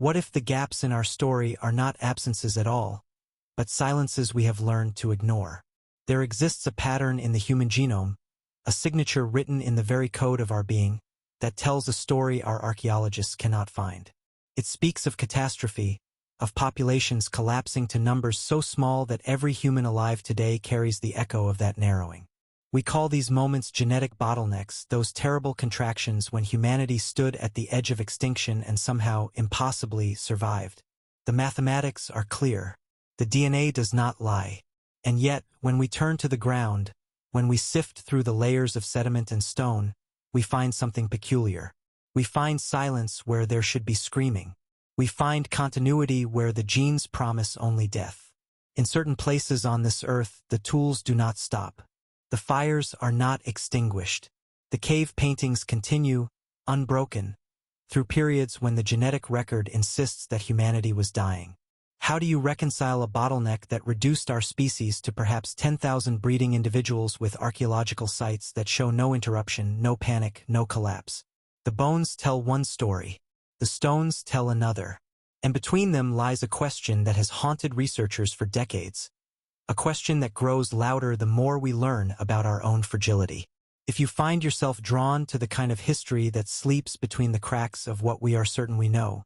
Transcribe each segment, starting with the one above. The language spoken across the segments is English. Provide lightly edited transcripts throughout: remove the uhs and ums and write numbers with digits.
What if the gaps in our story are not absences at all, but silences we have learned to ignore? There exists a pattern in the human genome, a signature written in the very code of our being, that tells a story our archaeologists cannot find. It speaks of catastrophe, of populations collapsing to numbers so small that every human alive today carries the echo of that narrowing. We call these moments genetic bottlenecks, those terrible contractions when humanity stood at the edge of extinction and somehow impossibly survived. The mathematics are clear. The DNA does not lie. And yet, when we turn to the ground, when we sift through the layers of sediment and stone, we find something peculiar. We find silence where there should be screaming. We find continuity where the genes promise only death. In certain places on this earth, the tools do not stop. The fires are not extinguished. The cave paintings continue, unbroken, through periods when the genetic record insists that humanity was dying. How do you reconcile a bottleneck that reduced our species to perhaps 10,000 breeding individuals with archaeological sites that show no interruption, no panic, no collapse? The bones tell one story. The stones tell another. And between them lies a question that has haunted researchers for decades. A question that grows louder the more we learn about our own fragility. If you find yourself drawn to the kind of history that sleeps between the cracks of what we are certain we know,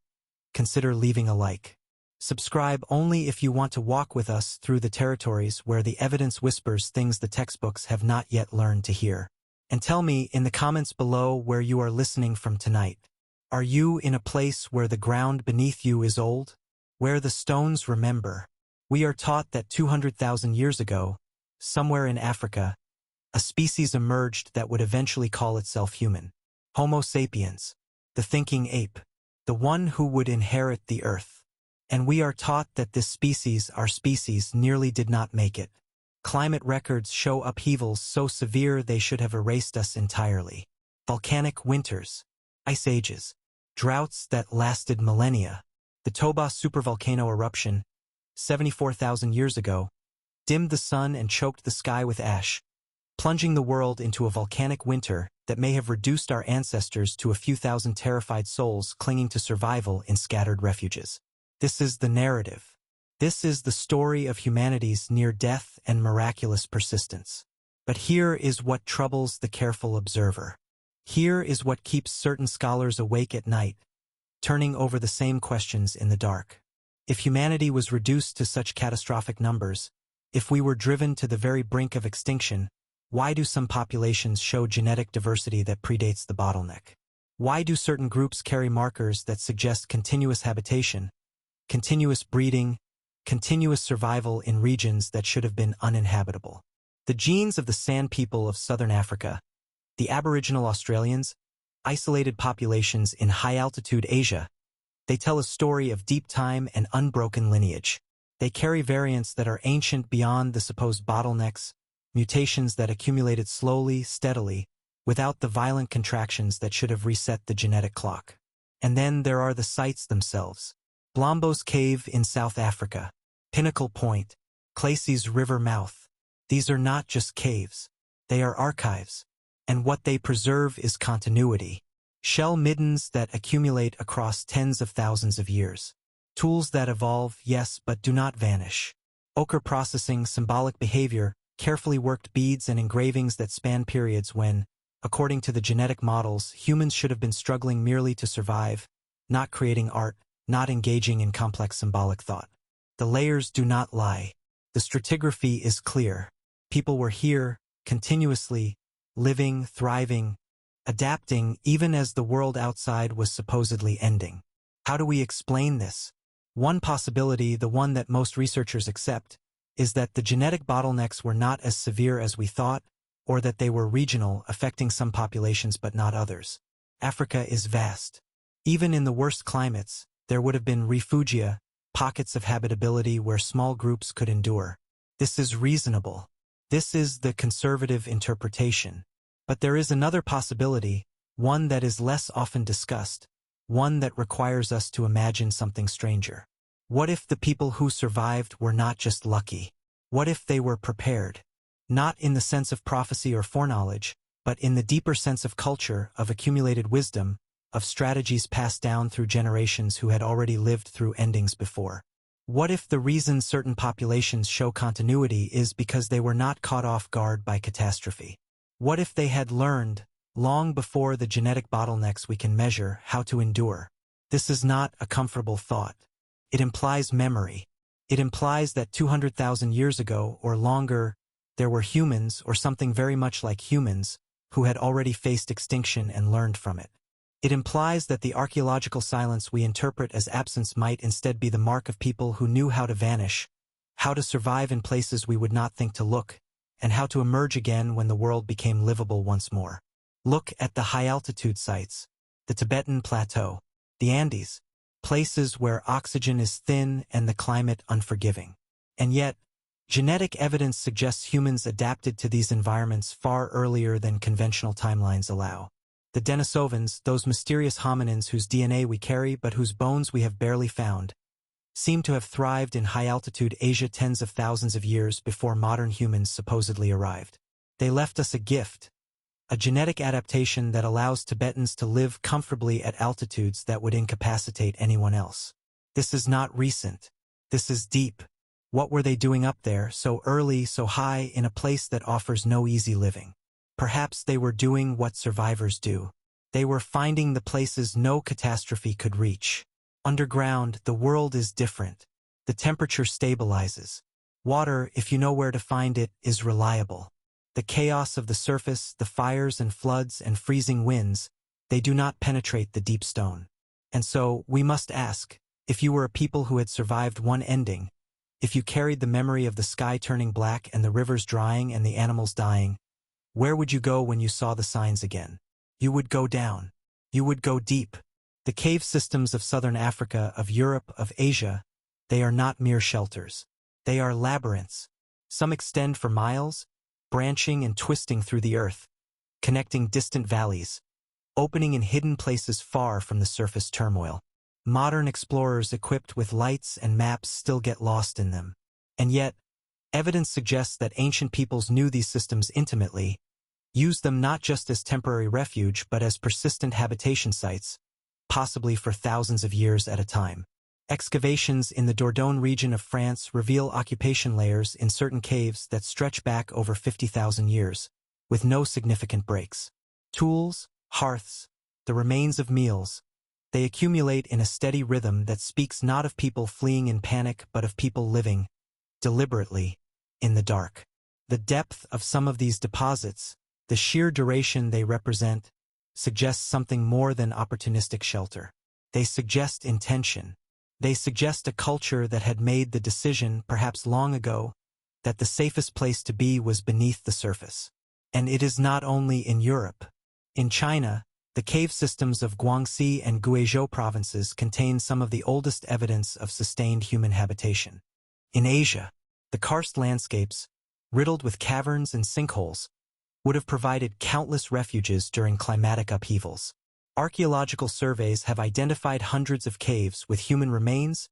consider leaving a like. Subscribe only if you want to walk with us through the territories where the evidence whispers things the textbooks have not yet learned to hear. And tell me in the comments below where you are listening from tonight. Are you in a place where the ground beneath you is old? Where the stones remember? We are taught that 200,000 years ago, somewhere in Africa, a species emerged that would eventually call itself human. Homo sapiens, the thinking ape, the one who would inherit the earth. And we are taught that this species, our species, nearly did not make it. Climate records show upheavals so severe they should have erased us entirely. Volcanic winters, ice ages, droughts that lasted millennia. The Toba supervolcano eruption, 74,000 years ago, dimmed the sun and choked the sky with ash, plunging the world into a volcanic winter that may have reduced our ancestors to a few thousand terrified souls clinging to survival in scattered refuges. This is the narrative. This is the story of humanity's near-death and miraculous persistence. But here is what troubles the careful observer. Here is what keeps certain scholars awake at night, turning over the same questions in the dark. If humanity was reduced to such catastrophic numbers, if we were driven to the very brink of extinction, why do some populations show genetic diversity that predates the bottleneck? Why do certain groups carry markers that suggest continuous habitation, continuous breeding, continuous survival in regions that should have been uninhabitable? The genes of the Sand people of southern Africa, the Aboriginal Australians, isolated populations in high-altitude Asia, they tell a story of deep time and unbroken lineage. They carry variants that are ancient beyond the supposed bottlenecks, mutations that accumulated slowly, steadily, without the violent contractions that should have reset the genetic clock. And then there are the sites themselves. Blombos Cave in South Africa, Pinnacle Point, Clayse's River mouth. These are not just caves. They are archives. And what they preserve is continuity. Shell middens that accumulate across tens of thousands of years. Tools that evolve, yes, but do not vanish. Ochre processing, symbolic behavior, carefully worked beads and engravings that span periods when, according to the genetic models, humans should have been struggling merely to survive, not creating art, not engaging in complex symbolic thought. The layers do not lie. The stratigraphy is clear. People were here, continuously, living, thriving, adapting even as the world outside was supposedly ending. How do we explain this? One possibility, the one that most researchers accept, is that the genetic bottlenecks were not as severe as we thought, or that they were regional, affecting some populations but not others. Africa is vast. Even in the worst climates, there would have been refugia, pockets of habitability where small groups could endure. This is reasonable. This is the conservative interpretation. But there is another possibility, one that is less often discussed, one that requires us to imagine something stranger. What if the people who survived were not just lucky? What if they were prepared? Not in the sense of prophecy or foreknowledge, but in the deeper sense of culture, of accumulated wisdom, of strategies passed down through generations who had already lived through endings before. What if the reason certain populations show continuity is because they were not caught off guard by catastrophe? What if they had learned, long before the genetic bottlenecks we can measure, how to endure? This is not a comfortable thought. It implies memory. It implies that 200,000 years ago or longer, there were humans, or something very much like humans, who had already faced extinction and learned from it. It implies that the archaeological silence we interpret as absence might instead be the mark of people who knew how to vanish, how to survive in places we would not think to look, and how to emerge again when the world became livable once more. Look at the high-altitude sites, the Tibetan Plateau, the Andes, places where oxygen is thin and the climate unforgiving. And yet, genetic evidence suggests humans adapted to these environments far earlier than conventional timelines allow. The Denisovans, those mysterious hominins whose DNA we carry but whose bones we have barely found, seem to have thrived in high-altitude Asia tens of thousands of years before modern humans supposedly arrived. They left us a gift, a genetic adaptation that allows Tibetans to live comfortably at altitudes that would incapacitate anyone else. This is not recent. This is deep. What were they doing up there, so early, so high, in a place that offers no easy living? Perhaps they were doing what survivors do. They were finding the places no catastrophe could reach. Underground, the world is different. The temperature stabilizes. Water, if you know where to find it, is reliable. The chaos of the surface, the fires and floods and freezing winds, they do not penetrate the deep stone. And so, we must ask, if you were a people who had survived one ending, if you carried the memory of the sky turning black and the rivers drying and the animals dying, where would you go when you saw the signs again? You would go down. You would go deep. The cave systems of southern Africa, of Europe, of Asia, they are not mere shelters. They are labyrinths. Some extend for miles, branching and twisting through the earth, connecting distant valleys, opening in hidden places far from the surface turmoil. Modern explorers equipped with lights and maps still get lost in them. And yet, evidence suggests that ancient peoples knew these systems intimately, used them not just as temporary refuge but as persistent habitation sites, possibly for thousands of years at a time. Excavations in the Dordogne region of France reveal occupation layers in certain caves that stretch back over 50,000 years, with no significant breaks. Tools, hearths, the remains of meals, they accumulate in a steady rhythm that speaks not of people fleeing in panic but of people living, deliberately, in the dark. The depth of some of these deposits, the sheer duration they represent, suggests something more than opportunistic shelter. They suggest intention. They suggest a culture that had made the decision, perhaps long ago, that the safest place to be was beneath the surface. And it is not only in Europe. In China, the cave systems of Guangxi and Guizhou provinces contain some of the oldest evidence of sustained human habitation. In Asia, the karst landscapes, riddled with caverns and sinkholes, would have provided countless refuges during climatic upheavals. Archaeological surveys have identified hundreds of caves with human remains,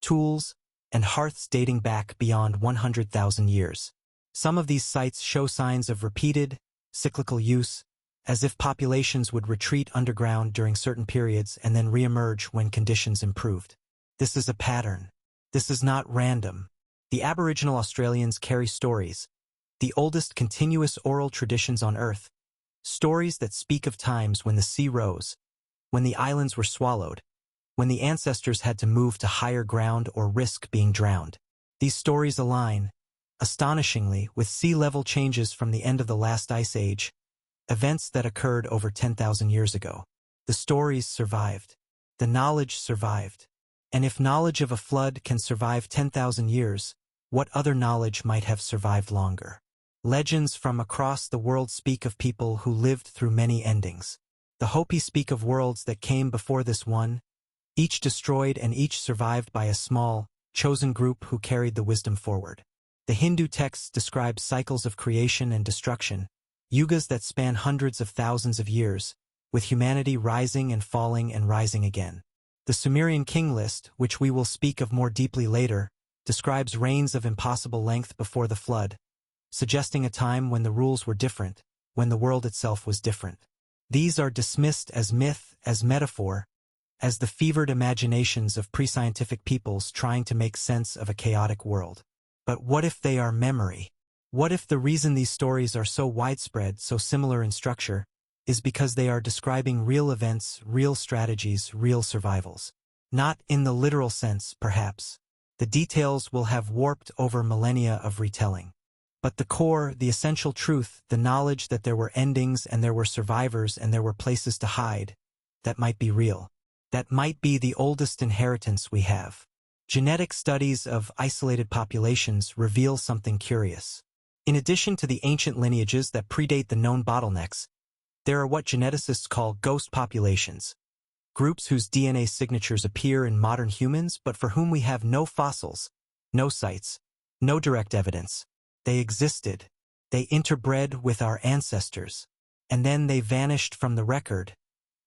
tools, and hearths dating back beyond 100,000 years. Some of these sites show signs of repeated, cyclical use, as if populations would retreat underground during certain periods and then re-emerge when conditions improved. This is a pattern. This is not random. The Aboriginal Australians carry stories, the oldest continuous oral traditions on Earth, stories that speak of times when the sea rose, when the islands were swallowed, when the ancestors had to move to higher ground or risk being drowned. These stories align, astonishingly, with sea level changes from the end of the last ice age, events that occurred over 10,000 years ago. The stories survived. The knowledge survived. And if knowledge of a flood can survive 10,000 years, what other knowledge might have survived longer? Legends from across the world speak of people who lived through many endings. The Hopi speak of worlds that came before this one, each destroyed and each survived by a small, chosen group who carried the wisdom forward. The Hindu texts describe cycles of creation and destruction, yugas that span hundreds of thousands of years, with humanity rising and falling and rising again. The Sumerian king list, which we will speak of more deeply later, describes reigns of impossible length before the flood, suggesting a time when the rules were different, when the world itself was different. These are dismissed as myth as metaphor, as the fevered imaginations of pre-scientific peoples trying to make sense of a chaotic world. But what if they are memory? What if the reason these stories are so widespread, so similar in structure, is because they are describing real events, real strategies, real survivals? Not in the literal sense, perhaps. The details will have warped over millennia of retelling. But the core, the essential truth, the knowledge that there were endings and there were survivors and there were places to hide, that might be real. That might be the oldest inheritance we have. Genetic studies of isolated populations reveal something curious. In addition to the ancient lineages that predate the known bottlenecks, there are what geneticists call ghost populations, groups whose DNA signatures appear in modern humans but for whom we have no fossils, no sites, no direct evidence. They existed, they interbred with our ancestors, and then they vanished from the record,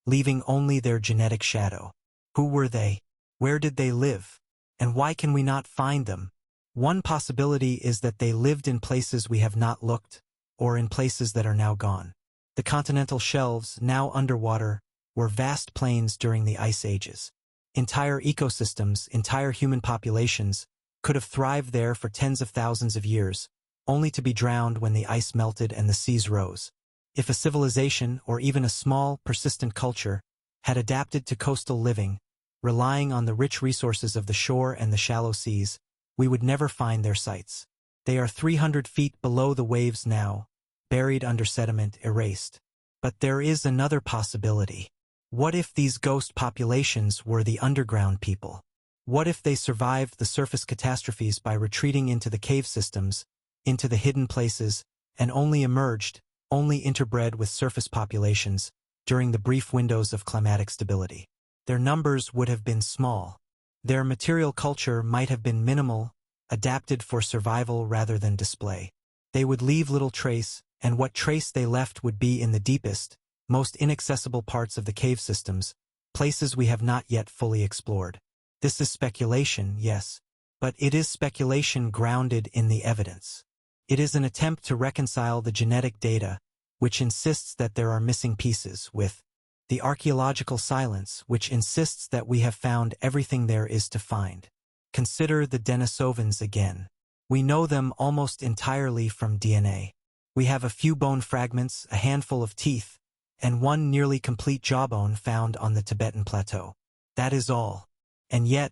leaving only their genetic shadow. Who were they? Where did they live? And why can we not find them? One possibility is that they lived in places we have not looked, or in places that are now gone. The continental shelves, now underwater, were vast plains during the ice ages. Entire ecosystems, entire human populations, could have thrived there for tens of thousands of years, only to be drowned when the ice melted and the seas rose. If a civilization, or even a small, persistent culture, had adapted to coastal living, relying on the rich resources of the shore and the shallow seas, we would never find their sites. They are 300 feet below the waves now, buried under sediment, erased. But there is another possibility. What if these ghost populations were the underground people? What if they survived the surface catastrophes by retreating into the cave systems, into the hidden places, and only emerged, only interbred with surface populations, during the brief windows of climatic stability? Their numbers would have been small. Their material culture might have been minimal, adapted for survival rather than display. They would leave little trace, and what trace they left would be in the deepest, most inaccessible parts of the cave systems, places we have not yet fully explored. This is speculation, yes, but it is speculation grounded in the evidence. It is an attempt to reconcile the genetic data, which insists that there are missing pieces, with the archaeological silence, which insists that we have found everything there is to find. Consider the Denisovans again. We know them almost entirely from DNA. We have a few bone fragments, a handful of teeth, and one nearly complete jawbone found on the Tibetan plateau. That is all. And yet,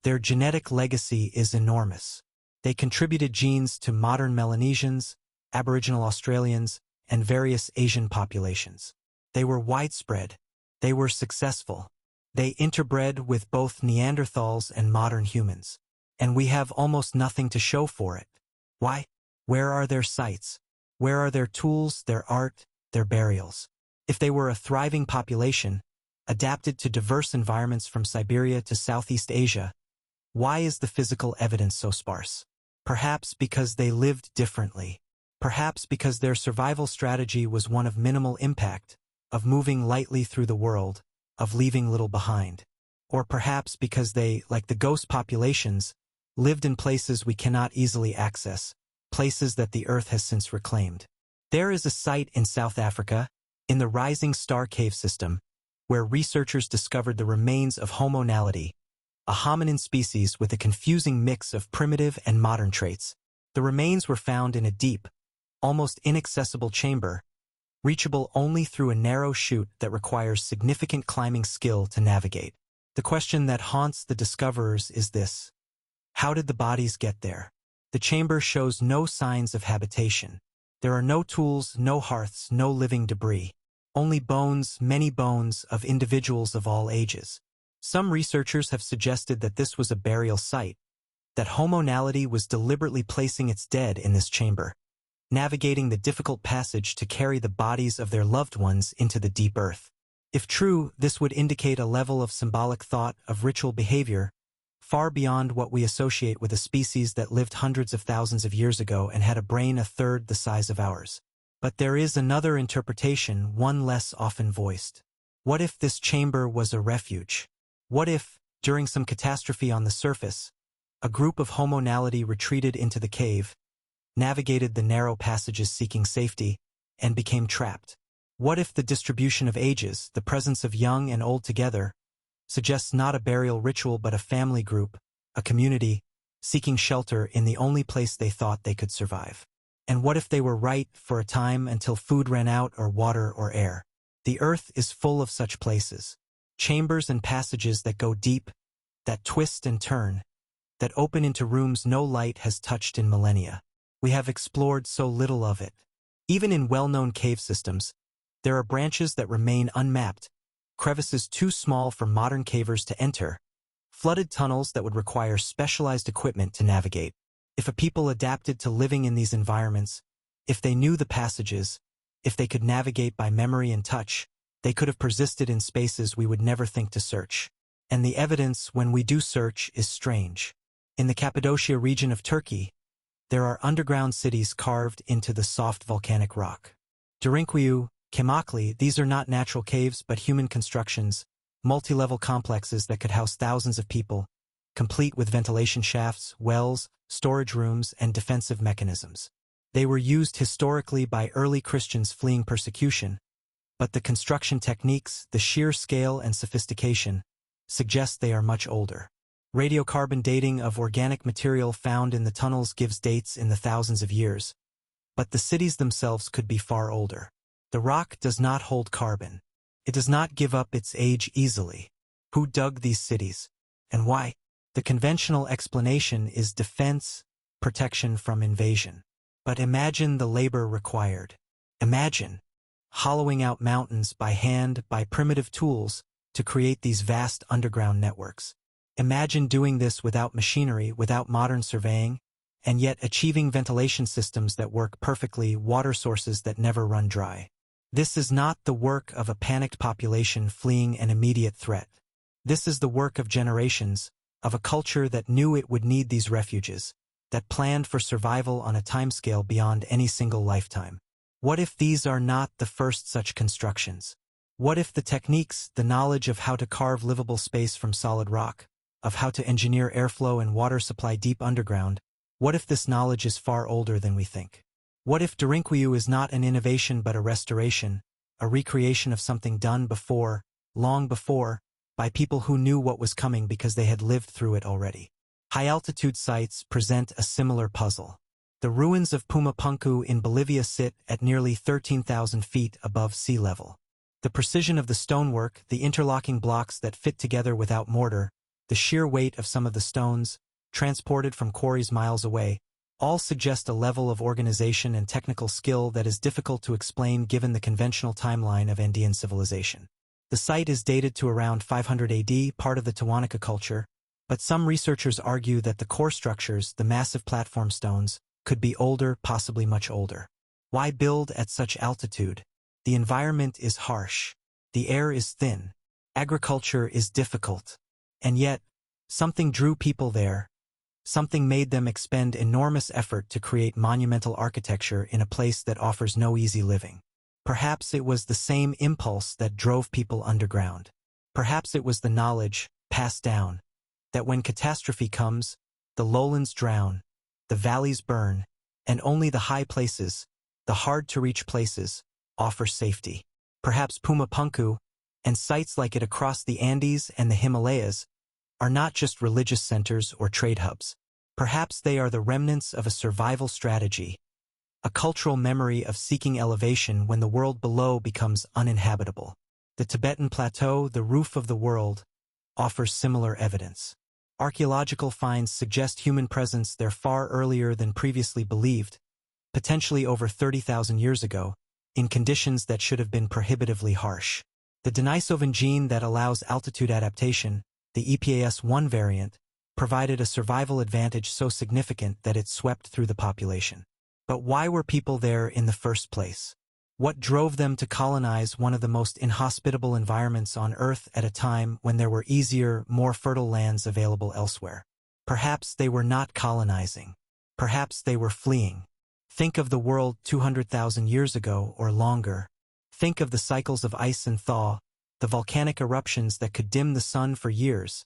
their genetic legacy is enormous. They contributed genes to modern Melanesians, Aboriginal Australians, and various Asian populations. They were widespread. They were successful. They interbred with both Neanderthals and modern humans. And we have almost nothing to show for it. Why? Where are their sites? Where are their tools, their art, their burials? If they were a thriving population, adapted to diverse environments from Siberia to Southeast Asia, why is the physical evidence so sparse? Perhaps because they lived differently. Perhaps because their survival strategy was one of minimal impact, of moving lightly through the world, of leaving little behind. Or perhaps because they, like the ghost populations, lived in places we cannot easily access, places that the Earth has since reclaimed. There is a site in South Africa, in the Rising Star Cave System, where researchers discovered the remains of Homo naledi, a hominin species with a confusing mix of primitive and modern traits. The remains were found in a deep, almost inaccessible chamber, reachable only through a narrow chute that requires significant climbing skill to navigate. The question that haunts the discoverers is this: how did the bodies get there? The chamber shows no signs of habitation. There are no tools, no hearths, no living debris. Only bones, many bones, of individuals of all ages. Some researchers have suggested that this was a burial site, that Homo naledi was deliberately placing its dead in this chamber, navigating the difficult passage to carry the bodies of their loved ones into the deep earth. If true, this would indicate a level of symbolic thought, of ritual behavior, far beyond what we associate with a species that lived hundreds of thousands of years ago and had a brain a third the size of ours. But there is another interpretation, one less often voiced. What if this chamber was a refuge? What if, during some catastrophe on the surface, a group of Homo naledi retreated into the cave, navigated the narrow passages seeking safety, and became trapped? What if the distribution of ages, the presence of young and old together, suggests not a burial ritual but a family group, a community, seeking shelter in the only place they thought they could survive? And what if they were right for a time until food ran out or water or air? The earth is full of such places, chambers and passages that go deep, that twist and turn, that open into rooms no light has touched in millennia. We have explored so little of it. Even in well-known cave systems, there are branches that remain unmapped, crevices too small for modern cavers to enter, flooded tunnels that would require specialized equipment to navigate. If a people adapted to living in these environments, if they knew the passages, if they could navigate by memory and touch, they could have persisted in spaces we would never think to search. And the evidence, when we do search, is strange. In the Cappadocia region of Turkey, there are underground cities carved into the soft volcanic rock. Derinkuyu, Kemakli, these are not natural caves but human constructions, multi-level complexes that could house thousands of people, complete with ventilation shafts, wells, storage rooms, and defensive mechanisms. They were used historically by early Christians fleeing persecution, but the construction techniques, the sheer scale and sophistication, suggest they are much older. Radiocarbon dating of organic material found in the tunnels gives dates in the thousands of years, but the cities themselves could be far older. The rock does not hold carbon. It does not give up its age easily. Who dug these cities? And why? The conventional explanation is defense, protection from invasion. But imagine the labor required. Imagine hollowing out mountains by hand, by primitive tools, to create these vast underground networks. Imagine doing this without machinery, without modern surveying, and yet achieving ventilation systems that work perfectly, water sources that never run dry. This is not the work of a panicked population fleeing an immediate threat. This is the work of generations, of a culture that knew it would need these refuges, that planned for survival on a timescale beyond any single lifetime. What if these are not the first such constructions? What if the techniques, the knowledge of how to carve livable space from solid rock, of how to engineer airflow and water supply deep underground, what if this knowledge is far older than we think? What if Derinkuyu is not an innovation but a restoration, a recreation of something done before, long before, by people who knew what was coming because they had lived through it already? High-altitude sites present a similar puzzle. The ruins of Pumapunku in Bolivia sit at nearly 13,000 feet above sea level. The precision of the stonework, the interlocking blocks that fit together without mortar, the sheer weight of some of the stones, transported from quarries miles away, all suggest a level of organization and technical skill that is difficult to explain given the conventional timeline of Andean civilization. The site is dated to around 500 AD, part of the Tiwanaku culture, but some researchers argue that the core structures, the massive platform stones, could be older, possibly much older. Why build at such altitude? The environment is harsh. The air is thin. Agriculture is difficult. And yet, something drew people there. Something made them expend enormous effort to create monumental architecture in a place that offers no easy living. Perhaps it was the same impulse that drove people underground. Perhaps it was the knowledge, passed down, that when catastrophe comes, the lowlands drown, the valleys burn, and only the high places, the hard-to-reach places, offer safety. Perhaps Pumapunku, and sites like it across the Andes and the Himalayas, are not just religious centers or trade hubs. Perhaps they are the remnants of a survival strategy, a cultural memory of seeking elevation when the world below becomes uninhabitable. The Tibetan Plateau, the roof of the world, offers similar evidence. Archaeological finds suggest human presence there far earlier than previously believed, potentially over 30,000 years ago, in conditions that should have been prohibitively harsh. The Denisovan gene that allows altitude adaptation, the EPAS1 variant, provided a survival advantage so significant that it swept through the population. But why were people there in the first place? What drove them to colonize one of the most inhospitable environments on Earth at a time when there were easier, more fertile lands available elsewhere? Perhaps they were not colonizing. Perhaps they were fleeing. Think of the world 200,000 years ago or longer. Think of the cycles of ice and thaw, the volcanic eruptions that could dim the sun for years,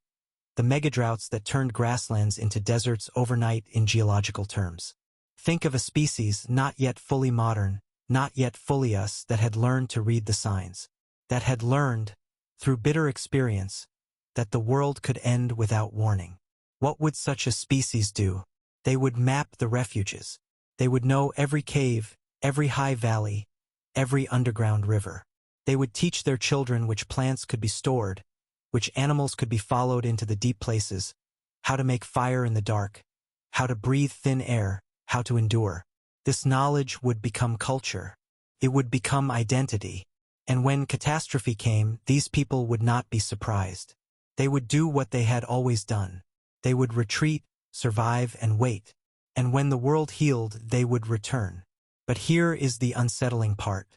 the megadroughts that turned grasslands into deserts overnight in geological terms. Think of a species not yet fully modern, not yet fully us, that had learned to read the signs, that had learned, through bitter experience, that the world could end without warning. What would such a species do? They would map the refuges. They would know every cave, every high valley, every underground river. They would teach their children which plants could be stored, which animals could be followed into the deep places, how to make fire in the dark, how to breathe thin air, how to endure. This knowledge would become culture. It would become identity. And when catastrophe came, these people would not be surprised. They would do what they had always done. They would retreat, survive, and wait. And when the world healed, they would return. But here is the unsettling part.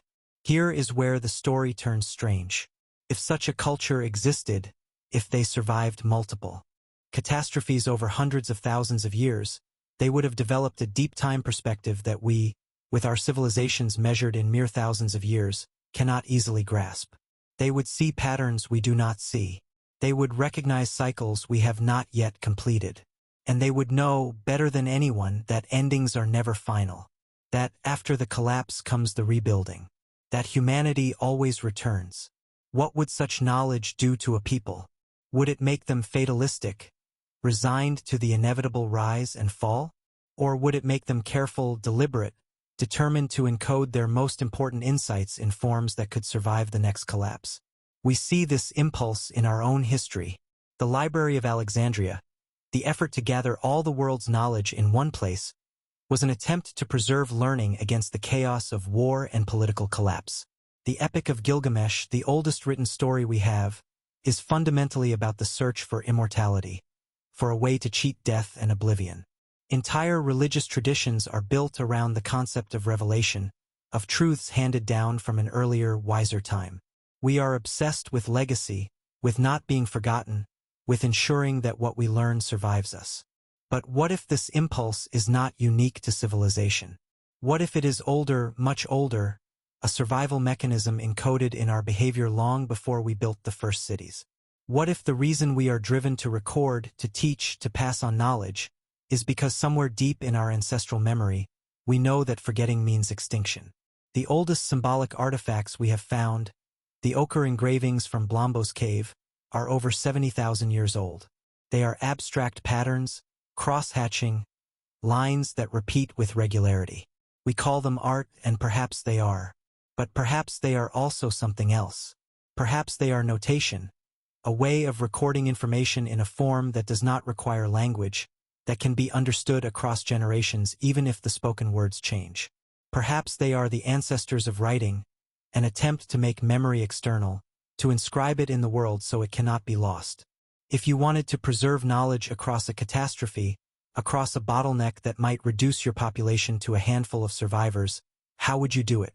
Here is where the story turns strange. If such a culture existed, if they survived multiple catastrophes over hundreds of thousands of years, they would have developed a deep time perspective that we, with our civilizations measured in mere thousands of years, cannot easily grasp. They would see patterns we do not see. They would recognize cycles we have not yet completed. And they would know, better than anyone, that endings are never final. That after the collapse comes the rebuilding. That humanity always returns. What would such knowledge do to a people? Would it make them fatalistic, resigned to the inevitable rise and fall? Or would it make them careful, deliberate, determined to encode their most important insights in forms that could survive the next collapse? We see this impulse in our own history. The Library of Alexandria, the effort to gather all the world's knowledge in one place, was an attempt to preserve learning against the chaos of war and political collapse. The Epic of Gilgamesh, the oldest written story we have, is fundamentally about the search for immortality, for a way to cheat death and oblivion. Entire religious traditions are built around the concept of revelation, of truths handed down from an earlier, wiser time. We are obsessed with legacy, with not being forgotten, with ensuring that what we learn survives us. But what if this impulse is not unique to civilization? What if it is older, much older, a survival mechanism encoded in our behavior long before we built the first cities? What if the reason we are driven to record, to teach, to pass on knowledge, is because somewhere deep in our ancestral memory, we know that forgetting means extinction? The oldest symbolic artifacts we have found, the ochre engravings from Blombo's cave, are over 70,000 years old. They are abstract patterns, cross-hatching, lines that repeat with regularity. We call them art, and perhaps they are. But perhaps they are also something else. Perhaps they are notation, a way of recording information in a form that does not require language, that can be understood across generations even if the spoken words change. Perhaps they are the ancestors of writing, an attempt to make memory external, to inscribe it in the world so it cannot be lost. If you wanted to preserve knowledge across a catastrophe, across a bottleneck that might reduce your population to a handful of survivors, how would you do it?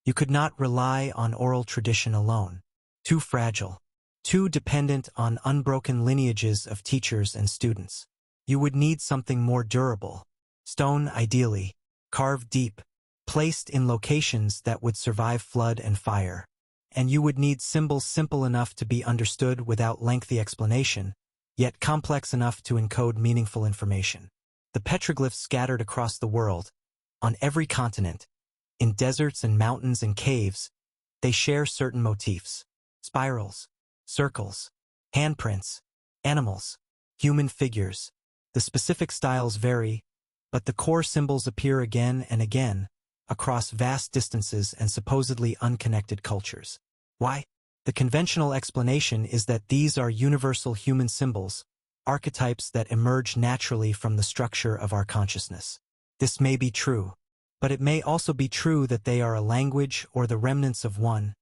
You could not rely on oral tradition alone. Too fragile. Too dependent on unbroken lineages of teachers and students. You would need something more durable. Stone, ideally, carved deep, placed in locations that would survive flood and fire. And you would need symbols simple enough to be understood without lengthy explanation, yet complex enough to encode meaningful information. The petroglyphs scattered across the world, on every continent, in deserts and mountains and caves, they share certain motifs: spirals, circles, handprints, animals, human figures. The specific styles vary, but the core symbols appear again and again, across vast distances and supposedly unconnected cultures. Why? The conventional explanation is that these are universal human symbols, archetypes that emerge naturally from the structure of our consciousness. This may be true, but it may also be true that they are a language or the remnants of one,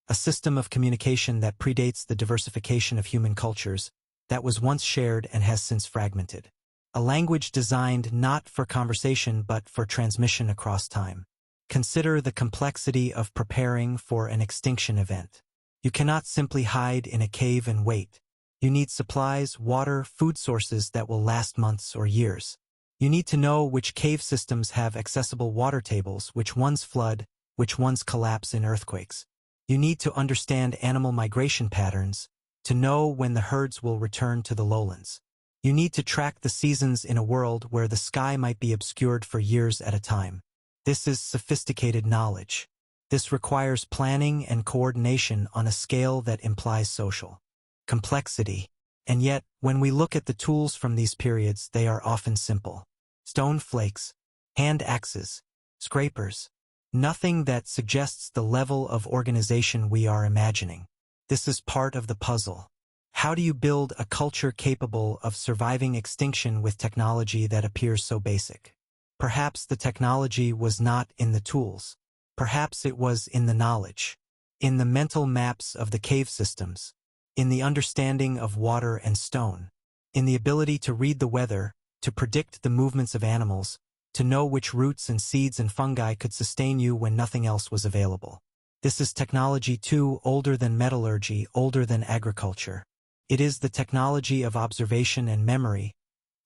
a system of communication that predates the diversification of human cultures, that was once shared and has since fragmented. A language designed not for conversation but for transmission across time. Consider the complexity of preparing for an extinction event. You cannot simply hide in a cave and wait. You need supplies, water, food sources that will last months or years. You need to know which cave systems have accessible water tables, which ones flood, which ones collapse in earthquakes. You need to understand animal migration patterns, to know when the herds will return to the lowlands. You need to track the seasons in a world where the sky might be obscured for years at a time. This is sophisticated knowledge. This requires planning and coordination on a scale that implies social complexity. And yet, when we look at the tools from these periods, they are often simple. Stone flakes, hand axes, scrapers. Nothing that suggests the level of organization we are imagining. This is part of the puzzle. How do you build a culture capable of surviving extinction with technology that appears so basic? Perhaps the technology was not in the tools. Perhaps it was in the knowledge, in the mental maps of the cave systems, in the understanding of water and stone, in the ability to read the weather, to predict the movements of animals, to know which roots and seeds and fungi could sustain you when nothing else was available. This is technology too, older than metallurgy, older than agriculture. It is the technology of observation and memory,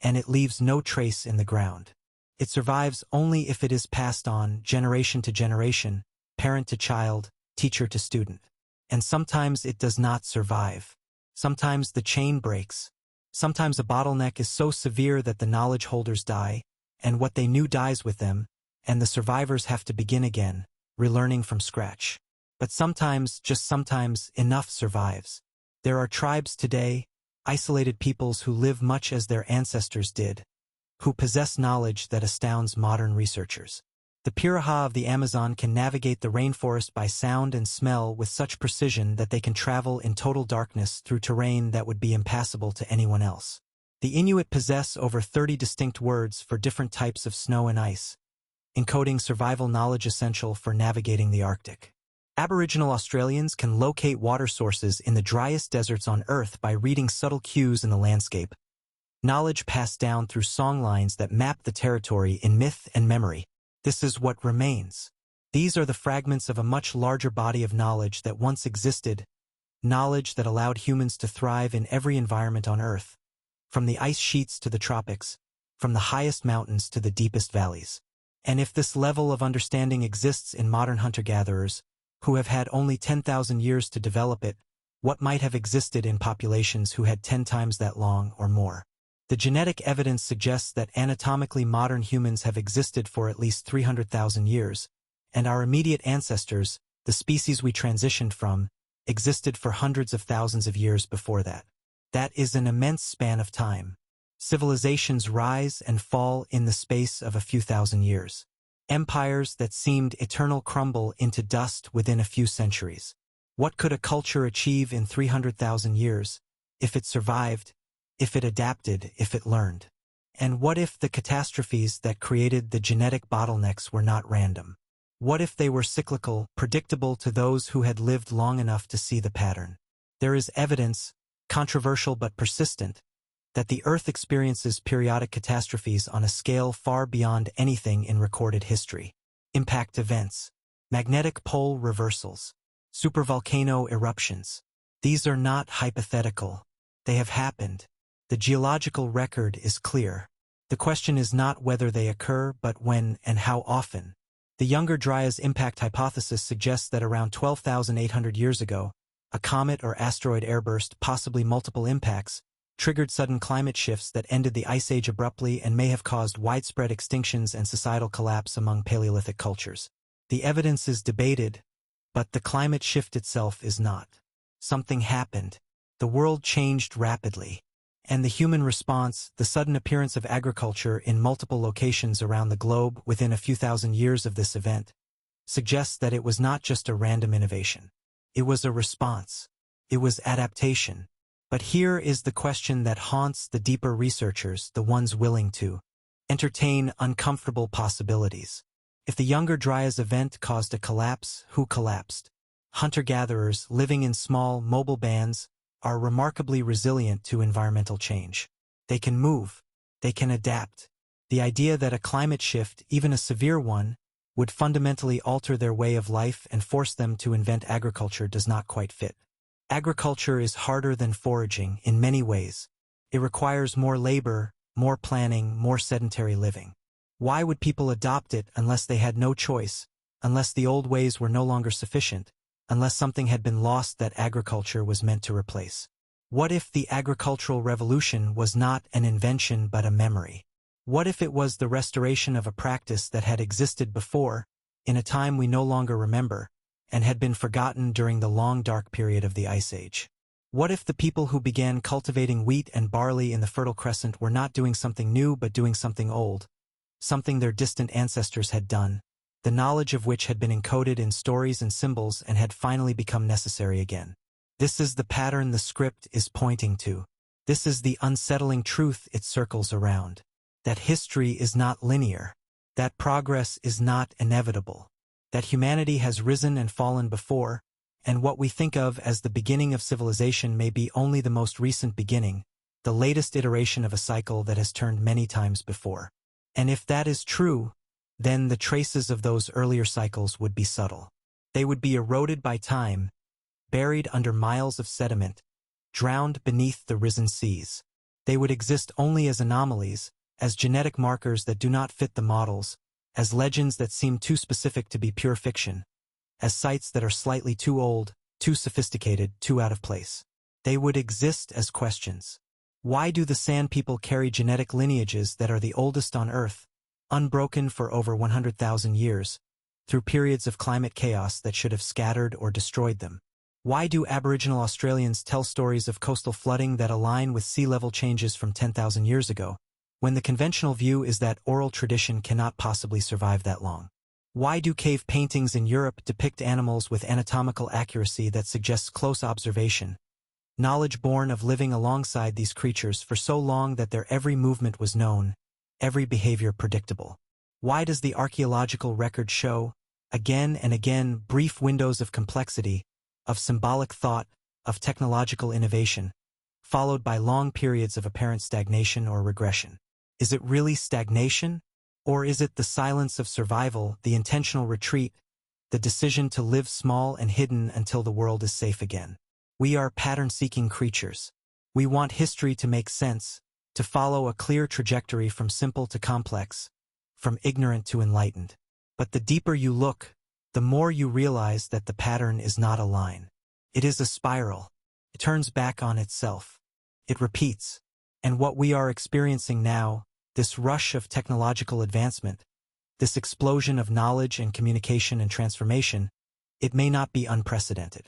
and it leaves no trace in the ground. It survives only if it is passed on generation to generation, parent to child, teacher to student. And sometimes it does not survive. Sometimes the chain breaks. Sometimes a bottleneck is so severe that the knowledge holders die, and what they knew dies with them, and the survivors have to begin again, relearning from scratch. But sometimes, just sometimes, enough survives. There are tribes today, isolated peoples who live much as their ancestors did, who possess knowledge that astounds modern researchers. The Piraha of the Amazon can navigate the rainforest by sound and smell with such precision that they can travel in total darkness through terrain that would be impassable to anyone else. The Inuit possess over 30 distinct words for different types of snow and ice, encoding survival knowledge essential for navigating the Arctic. Aboriginal Australians can locate water sources in the driest deserts on Earth by reading subtle cues in the landscape, knowledge passed down through songlines that map the territory in myth and memory. This is what remains. These are the fragments of a much larger body of knowledge that once existed, knowledge that allowed humans to thrive in every environment on Earth, from the ice sheets to the tropics, from the highest mountains to the deepest valleys. And if this level of understanding exists in modern hunter-gatherers, who have had only 10,000 years to develop it, what might have existed in populations who had 10 times that long or more? The genetic evidence suggests that anatomically modern humans have existed for at least 300,000 years, and our immediate ancestors, the species we transitioned from, existed for hundreds of thousands of years before that. That is an immense span of time. Civilizations rise and fall in the space of a few thousand years. Empires that seemed eternal crumble into dust within a few centuries. What could a culture achieve in 300,000 years, if it survived, if it adapted, if it learned? And what if the catastrophes that created the genetic bottlenecks were not random? What if they were cyclical, predictable to those who had lived long enough to see the pattern? There is evidence, controversial but persistent, that the Earth experiences periodic catastrophes on a scale far beyond anything in recorded history. Impact events, magnetic pole reversals, supervolcano eruptions. These are not hypothetical. They have happened. The geological record is clear. The question is not whether they occur, but when and how often. The Younger Dryas impact hypothesis suggests that around 12,800 years ago, a comet or asteroid airburst, possibly multiple impacts, triggered sudden climate shifts that ended the Ice Age abruptly and may have caused widespread extinctions and societal collapse among Paleolithic cultures. The evidence is debated, but the climate shift itself is not. Something happened. The world changed rapidly. And the human response, the sudden appearance of agriculture in multiple locations around the globe within a few thousand years of this event, suggests that it was not just a random innovation. It was a response. It was adaptation. But here is the question that haunts the deeper researchers, the ones willing to entertain uncomfortable possibilities. If the Younger Dryas event caused a collapse, who collapsed? Hunter-gatherers living in small, mobile bands are remarkably resilient to environmental change. They can move. They can adapt. The idea that a climate shift, even a severe one, would fundamentally alter their way of life and force them to invent agriculture does not quite fit. Agriculture is harder than foraging in many ways. It requires more labor, more planning, more sedentary living. Why would people adopt it unless they had no choice, unless the old ways were no longer sufficient, unless something had been lost that agriculture was meant to replace? What if the agricultural revolution was not an invention but a memory? What if it was the restoration of a practice that had existed before, in a time we no longer remember, and had been forgotten during the long dark period of the Ice Age? What if the people who began cultivating wheat and barley in the Fertile Crescent were not doing something new but doing something old, something their distant ancestors had done, the knowledge of which had been encoded in stories and symbols and had finally become necessary again? This is the pattern the script is pointing to. This is the unsettling truth it circles around. That history is not linear. That progress is not inevitable. That humanity has risen and fallen before, and what we think of as the beginning of civilization may be only the most recent beginning, the latest iteration of a cycle that has turned many times before. And if that is true, then the traces of those earlier cycles would be subtle. They would be eroded by time, buried under miles of sediment, drowned beneath the risen seas. They would exist only as anomalies, as genetic markers that do not fit the models, as legends that seem too specific to be pure fiction, as sites that are slightly too old, too sophisticated, too out of place. They would exist as questions. Why do the Sand People carry genetic lineages that are the oldest on Earth, unbroken for over 100,000 years, through periods of climate chaos that should have scattered or destroyed them? Why do Aboriginal Australians tell stories of coastal flooding that align with sea level changes from 10,000 years ago, when the conventional view is that oral tradition cannot possibly survive that long? Why do cave paintings in Europe depict animals with anatomical accuracy that suggests close observation, knowledge born of living alongside these creatures for so long that their every movement was known, every behavior predictable? Why does the archaeological record show, again and again, brief windows of complexity, of symbolic thought, of technological innovation, followed by long periods of apparent stagnation or regression? Is it really stagnation? Or is it the silence of survival, the intentional retreat, the decision to live small and hidden until the world is safe again? We are pattern-seeking creatures. We want history to make sense, to follow a clear trajectory from simple to complex, from ignorant to enlightened. But the deeper you look, the more you realize that the pattern is not a line. It is a spiral. It turns back on itself. It repeats. And what we are experiencing now, this rush of technological advancement, this explosion of knowledge and communication and transformation, it may not be unprecedented.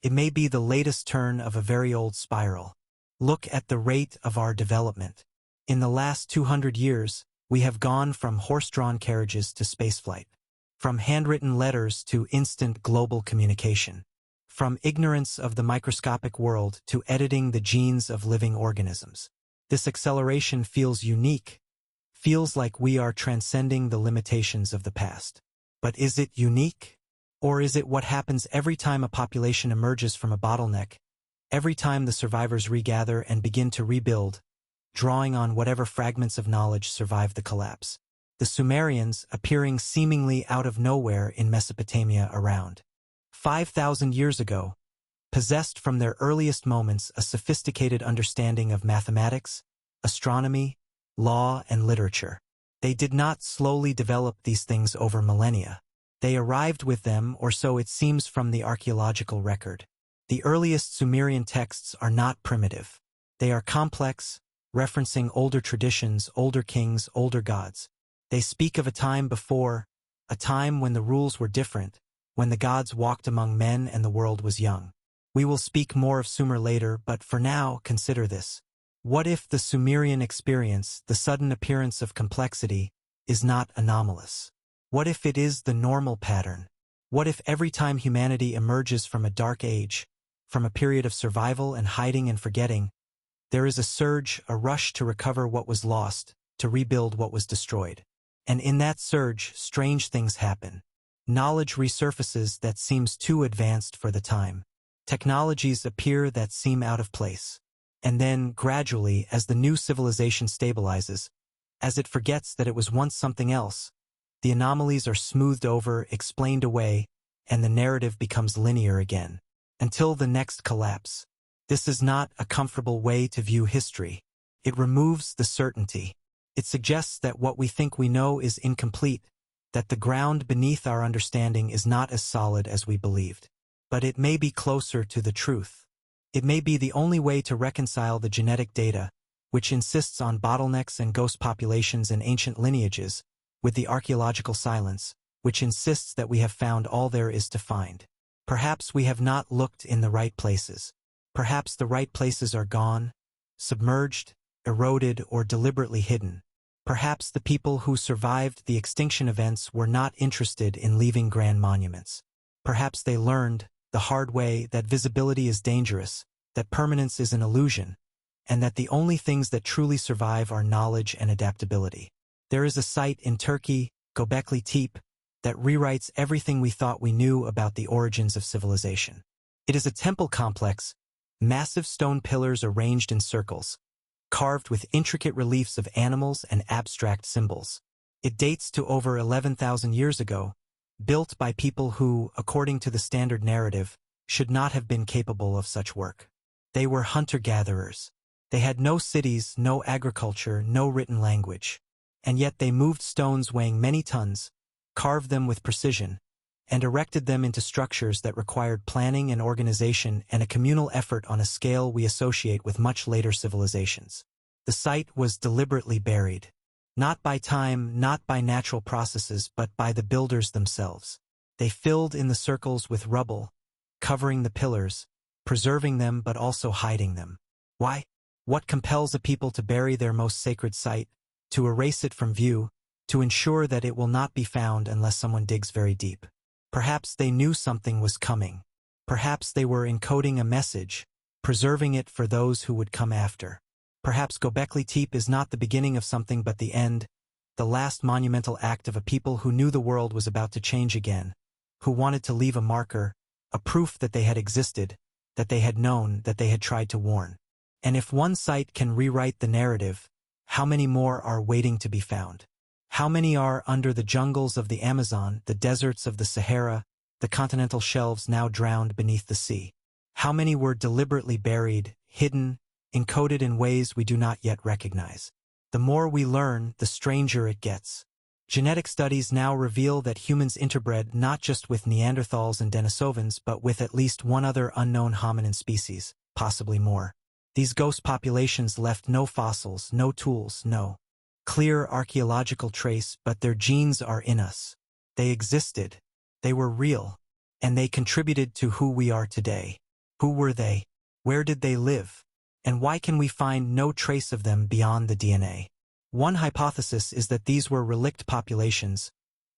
It may be the latest turn of a very old spiral. Look at the rate of our development. In the last 200 years, we have gone from horse-drawn carriages to spaceflight, from handwritten letters to instant global communication, from ignorance of the microscopic world to editing the genes of living organisms. This acceleration feels unique, feels like we are transcending the limitations of the past. But is it unique? Or is it what happens every time a population emerges from a bottleneck, every time the survivors regather and begin to rebuild, drawing on whatever fragments of knowledge survived the collapse? The Sumerians appearing seemingly out of nowhere in Mesopotamia around 5,000 years ago, possessed from their earliest moments a sophisticated understanding of mathematics, astronomy, law, and literature. They did not slowly develop these things over millennia. They arrived with them, or so it seems from the archaeological record. The earliest Sumerian texts are not primitive. They are complex, referencing older traditions, older kings, older gods. They speak of a time before, a time when the rules were different, when the gods walked among men and the world was young. We will speak more of Sumer later, but for now, consider this. What if the Sumerian experience, the sudden appearance of complexity, is not anomalous? What if it is the normal pattern? What if every time humanity emerges from a dark age, from a period of survival and hiding and forgetting, there is a surge, a rush to recover what was lost, to rebuild what was destroyed? And in that surge, strange things happen. Knowledge resurfaces that seems too advanced for the time. Technologies appear that seem out of place. And then, gradually, as the new civilization stabilizes, as it forgets that it was once something else, the anomalies are smoothed over, explained away, and the narrative becomes linear again. Until the next collapse. This is not a comfortable way to view history. It removes the certainty. It suggests that what we think we know is incomplete, that the ground beneath our understanding is not as solid as we believed. But it may be closer to the truth. It may be the only way to reconcile the genetic data, which insists on bottlenecks and ghost populations and ancient lineages, with the archaeological silence, which insists that we have found all there is to find. Perhaps we have not looked in the right places. Perhaps the right places are gone, submerged, eroded, or deliberately hidden. Perhaps the people who survived the extinction events were not interested in leaving grand monuments. Perhaps they learned, the hard way, that visibility is dangerous, that permanence is an illusion, and that the only things that truly survive are knowledge and adaptability. There is a site in Turkey, Göbekli Tepe, that rewrites everything we thought we knew about the origins of civilization. It is a temple complex, massive stone pillars arranged in circles, carved with intricate reliefs of animals and abstract symbols. It dates to over 11,000 years ago, built by people who, according to the standard narrative, should not have been capable of such work. They were hunter-gatherers. They had no cities, no agriculture, no written language. And yet they moved stones weighing many tons, carved them with precision, and erected them into structures that required planning and organization and a communal effort on a scale we associate with much later civilizations. The site was deliberately buried, not by time, not by natural processes, but by the builders themselves. They filled in the circles with rubble, covering the pillars, preserving them but also hiding them. Why? What compels a people to bury their most sacred site, to erase it from view, to ensure that it will not be found unless someone digs very deep? Perhaps they knew something was coming. Perhaps they were encoding a message, preserving it for those who would come after. Perhaps Göbekli Tepe is not the beginning of something but the end, the last monumental act of a people who knew the world was about to change again, who wanted to leave a marker, a proof that they had existed, that they had known, that they had tried to warn. And if one site can rewrite the narrative, how many more are waiting to be found? How many are under the jungles of the Amazon, the deserts of the Sahara, the continental shelves now drowned beneath the sea? How many were deliberately buried, hidden, encoded in ways we do not yet recognize? The more we learn, the stranger it gets. Genetic studies now reveal that humans interbred not just with Neanderthals and Denisovans but with at least one other unknown hominin species, possibly more. These ghost populations left no fossils, no tools, no clear archaeological trace, but their genes are in us. They existed, they were real, and they contributed to who we are today. Who were they? Where did they live? And why can we find no trace of them beyond the DNA? One hypothesis is that these were relict populations,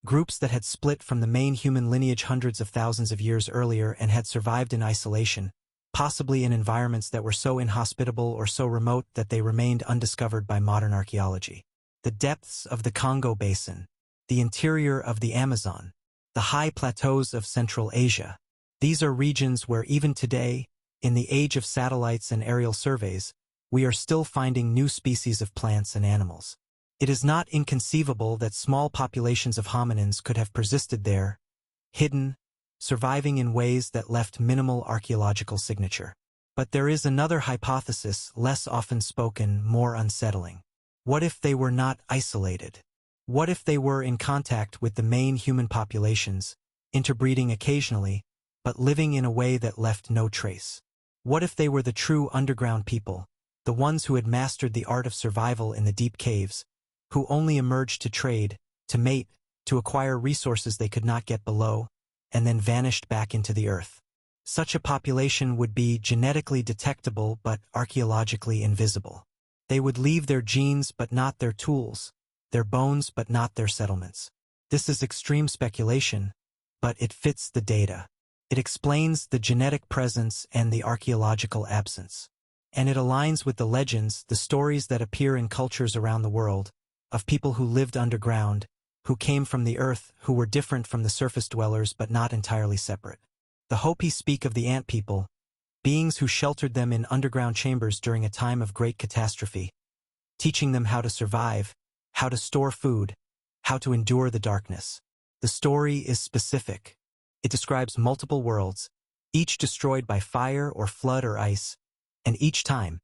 groups that had split from the main human lineage hundreds of thousands of years earlier and had survived in isolation, possibly in environments that were so inhospitable or so remote that they remained undiscovered by modern archaeology. The depths of the Congo Basin, the interior of the Amazon, the high plateaus of Central Asia. These are regions where even today, in the age of satellites and aerial surveys, we are still finding new species of plants and animals. It is not inconceivable that small populations of hominins could have persisted there, hidden, surviving in ways that left minimal archaeological signature. But there is another hypothesis, less often spoken, more unsettling. What if they were not isolated? What if they were in contact with the main human populations, interbreeding occasionally, but living in a way that left no trace? What if they were the true underground people, the ones who had mastered the art of survival in the deep caves, who only emerged to trade, to mate, to acquire resources they could not get below, and then vanished back into the earth? Such a population would be genetically detectable but archaeologically invisible. They would leave their genes but not their tools, their bones but not their settlements. This is extreme speculation, but it fits the data. It explains the genetic presence and the archaeological absence. And it aligns with the legends, the stories that appear in cultures around the world, of people who lived underground, who came from the earth, who were different from the surface dwellers but not entirely separate. The Hopi speak of the ant people, beings who sheltered them in underground chambers during a time of great catastrophe, teaching them how to survive, how to store food, how to endure the darkness. The story is specific. It describes multiple worlds, each destroyed by fire or flood or ice, and each time,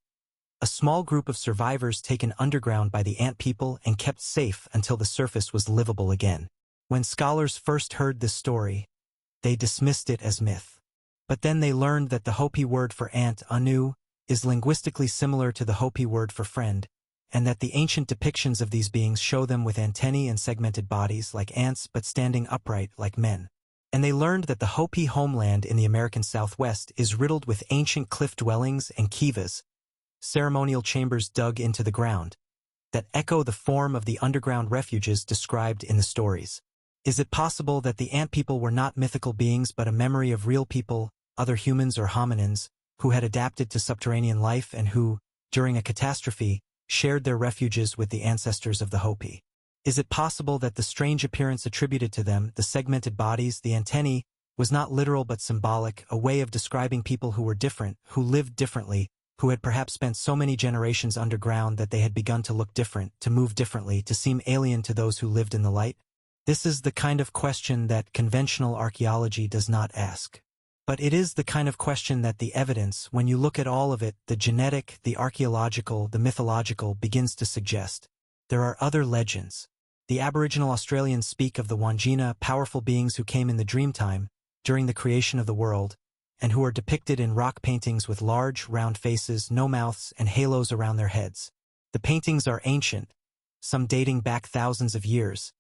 a small group of survivors taken underground by the ant people and kept safe until the surface was livable again. When scholars first heard this story, they dismissed it as myth. But then they learned that the Hopi word for ant, anu, is linguistically similar to the Hopi word for friend, and that the ancient depictions of these beings show them with antennae and segmented bodies like ants but standing upright like men. And they learned that the Hopi homeland in the American Southwest is riddled with ancient cliff dwellings and kivas, ceremonial chambers dug into the ground, that echo the form of the underground refuges described in the stories. Is it possible that the ant people were not mythical beings but a memory of real people, other humans or hominins, who had adapted to subterranean life and who, during a catastrophe, shared their refuges with the ancestors of the Hopi? Is it possible that the strange appearance attributed to them, the segmented bodies, the antennae, was not literal but symbolic, a way of describing people who were different, who lived differently, who had perhaps spent so many generations underground that they had begun to look different, to move differently, to seem alien to those who lived in the light? This is the kind of question that conventional archaeology does not ask. But it is the kind of question that the evidence, when you look at all of it, the genetic, the archaeological, the mythological, begins to suggest. There are other legends. The Aboriginal Australians speak of the Wangina, powerful beings who came in the dreamtime, during the creation of the world, and who are depicted in rock paintings with large, round faces, no mouths, and halos around their heads. The paintings are ancient, some dating back thousands of years,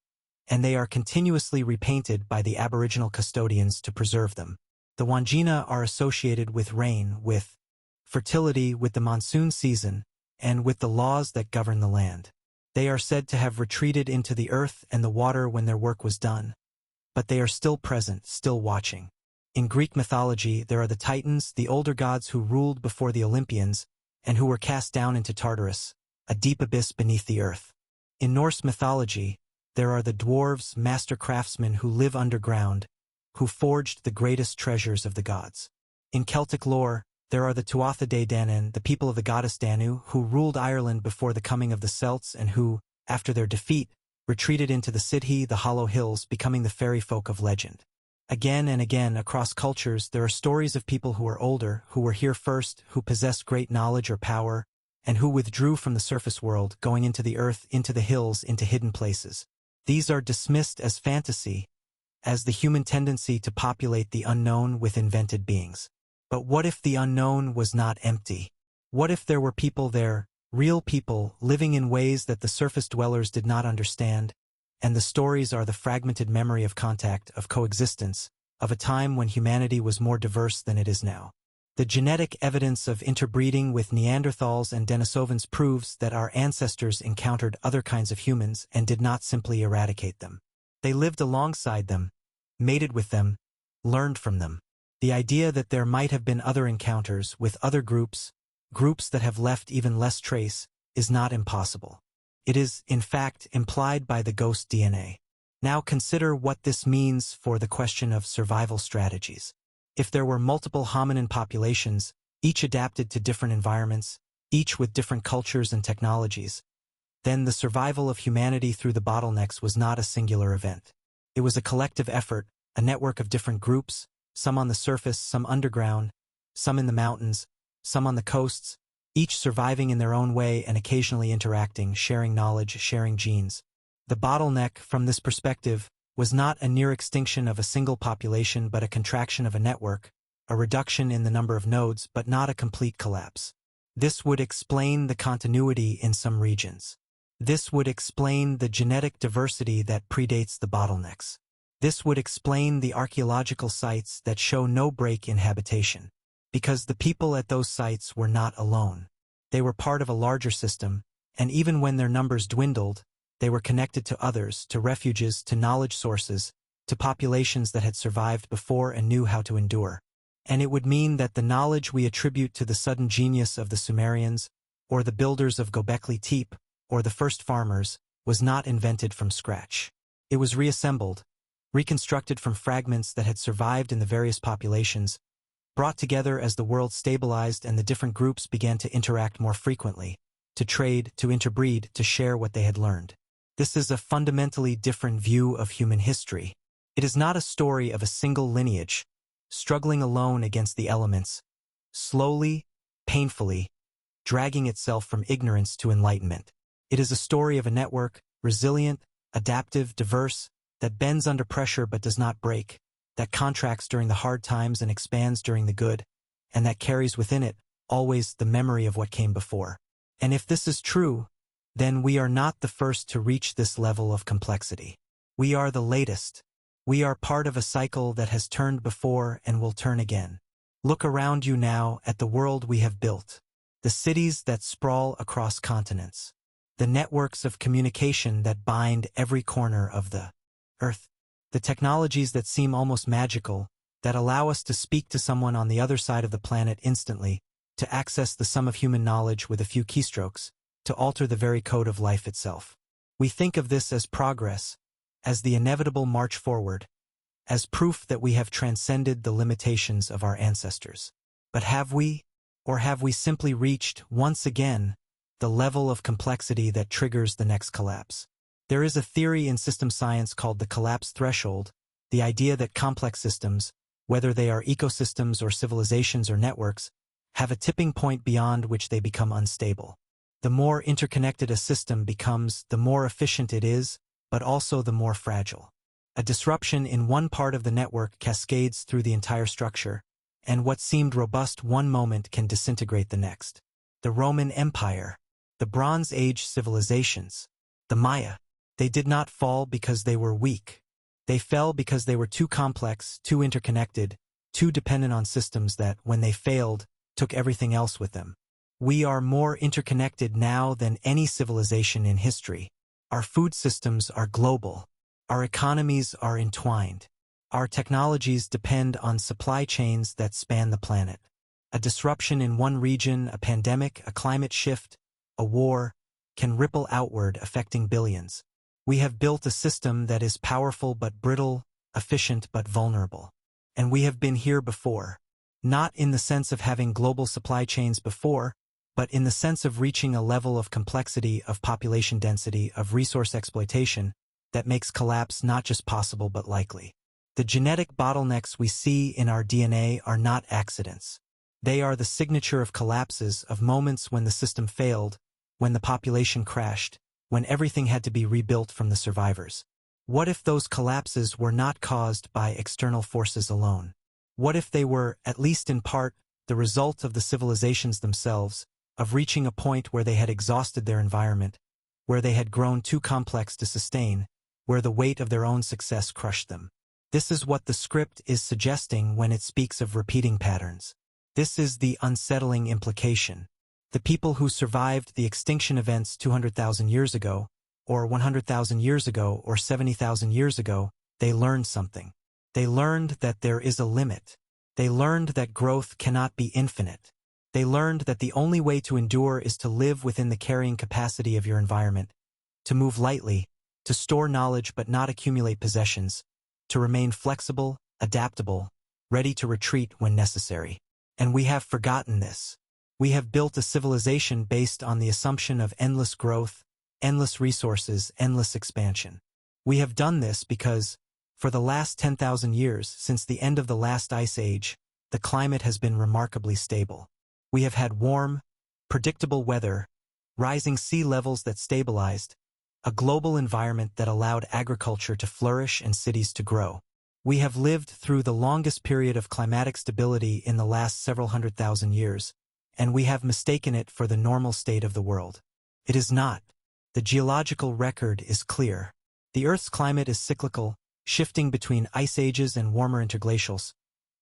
and they are continuously repainted by the Aboriginal custodians to preserve them. The Wangina are associated with rain, with fertility, with the monsoon season, and with the laws that govern the land. They are said to have retreated into the earth and the water when their work was done. But they are still present, still watching. In Greek mythology, there are the Titans, the older gods who ruled before the Olympians, and who were cast down into Tartarus, a deep abyss beneath the earth. In Norse mythology, there are the dwarves, master craftsmen who live underground, who forged the greatest treasures of the gods. In Celtic lore, there are the Tuatha De Danann, the people of the goddess Danu, who ruled Ireland before the coming of the Celts and who, after their defeat, retreated into the Sidhe, the Hollow Hills, becoming the fairy folk of legend. Again and again, across cultures, there are stories of people who are older, who were here first, who possessed great knowledge or power, and who withdrew from the surface world, going into the earth, into the hills, into hidden places. These are dismissed as fantasy, as the human tendency to populate the unknown with invented beings. But what if the unknown was not empty? What if there were people there, real people, living in ways that the surface dwellers did not understand, and the stories are the fragmented memory of contact, of coexistence, of a time when humanity was more diverse than it is now? The genetic evidence of interbreeding with Neanderthals and Denisovans proves that our ancestors encountered other kinds of humans and did not simply eradicate them. They lived alongside them, mated with them, learned from them. The idea that there might have been other encounters with other groups that have left even less trace, is not impossible. It is, in fact, implied by the ghost DNA. Now consider what this means for the question of survival strategies. If there were multiple hominin populations, each adapted to different environments, each with different cultures and technologies, then the survival of humanity through the bottlenecks was not a singular event. It was a collective effort, a network of different groups, some on the surface, some underground, some in the mountains, some on the coasts, each surviving in their own way and occasionally interacting, sharing knowledge, sharing genes. The bottleneck, from this perspective, was not a near extinction of a single population but a contraction of a network, a reduction in the number of nodes but not a complete collapse. This would explain the continuity in some regions. This would explain the genetic diversity that predates the bottlenecks. This would explain the archaeological sites that show no break in habitation. Because the people at those sites were not alone. They were part of a larger system, and even when their numbers dwindled, they were connected to others, to refuges, to knowledge sources, to populations that had survived before and knew how to endure. And it would mean that the knowledge we attribute to the sudden genius of the Sumerians, or the builders of Göbekli Tepe, or the first farmers, was not invented from scratch. It was reassembled, reconstructed from fragments that had survived in the various populations, brought together as the world stabilized and the different groups began to interact more frequently, to trade, to interbreed, to share what they had learned. This is a fundamentally different view of human history. It is not a story of a single lineage, struggling alone against the elements, slowly, painfully, dragging itself from ignorance to enlightenment. It is a story of a network, resilient, adaptive, diverse, that bends under pressure but does not break, that contracts during the hard times and expands during the good, and that carries within it, always the memory of what came before. And if this is true, then we are not the first to reach this level of complexity. We are the latest. We are part of a cycle that has turned before and will turn again. Look around you now at the world we have built. The cities that sprawl across continents. The networks of communication that bind every corner of the Earth. The technologies that seem almost magical, that allow us to speak to someone on the other side of the planet instantly, to access the sum of human knowledge with a few keystrokes, to alter the very code of life itself. We think of this as progress, as the inevitable march forward, as proof that we have transcended the limitations of our ancestors. But have we? Or have we simply reached, once again, the level of complexity that triggers the next collapse? There is a theory in system science called the collapse threshold, the idea that complex systems, whether they are ecosystems or civilizations or networks, have a tipping point beyond which they become unstable. The more interconnected a system becomes, the more efficient it is, but also the more fragile. A disruption in one part of the network cascades through the entire structure, and what seemed robust one moment can disintegrate the next. The Roman Empire, the Bronze Age civilizations, the Maya, they did not fall because they were weak. They fell because they were too complex, too interconnected, too dependent on systems that, when they failed, took everything else with them. We are more interconnected now than any civilization in history. Our food systems are global. Our economies are entwined. Our technologies depend on supply chains that span the planet. A disruption in one region, a pandemic, a climate shift, a war, can ripple outward, affecting billions. We have built a system that is powerful but brittle, efficient but vulnerable. And we have been here before. Not in the sense of having global supply chains before, but in the sense of reaching a level of complexity, of population density, of resource exploitation, that makes collapse not just possible but likely. The genetic bottlenecks we see in our DNA are not accidents. They are the signature of collapses, of moments when the system failed, when the population crashed, when everything had to be rebuilt from the survivors. What if those collapses were not caused by external forces alone? What if they were, at least in part, the result of the civilizations themselves, of reaching a point where they had exhausted their environment, where they had grown too complex to sustain, where the weight of their own success crushed them? This is what the script is suggesting when it speaks of repeating patterns. This is the unsettling implication. The people who survived the extinction events 200,000 years ago, or 100,000 years ago, or 70,000 years ago, they learned something. They learned that there is a limit. They learned that growth cannot be infinite. They learned that the only way to endure is to live within the carrying capacity of your environment, to move lightly, to store knowledge but not accumulate possessions, to remain flexible, adaptable, ready to retreat when necessary. And we have forgotten this. We have built a civilization based on the assumption of endless growth, endless resources, endless expansion. We have done this because, for the last 10,000 years, since the end of the last ice age, the climate has been remarkably stable. We have had warm, predictable weather, rising sea levels that stabilized, a global environment that allowed agriculture to flourish and cities to grow. We have lived through the longest period of climatic stability in the last several 100,000 years, and we have mistaken it for the normal state of the world. It is not. The geological record is clear. The Earth's climate is cyclical, shifting between ice ages and warmer interglacials,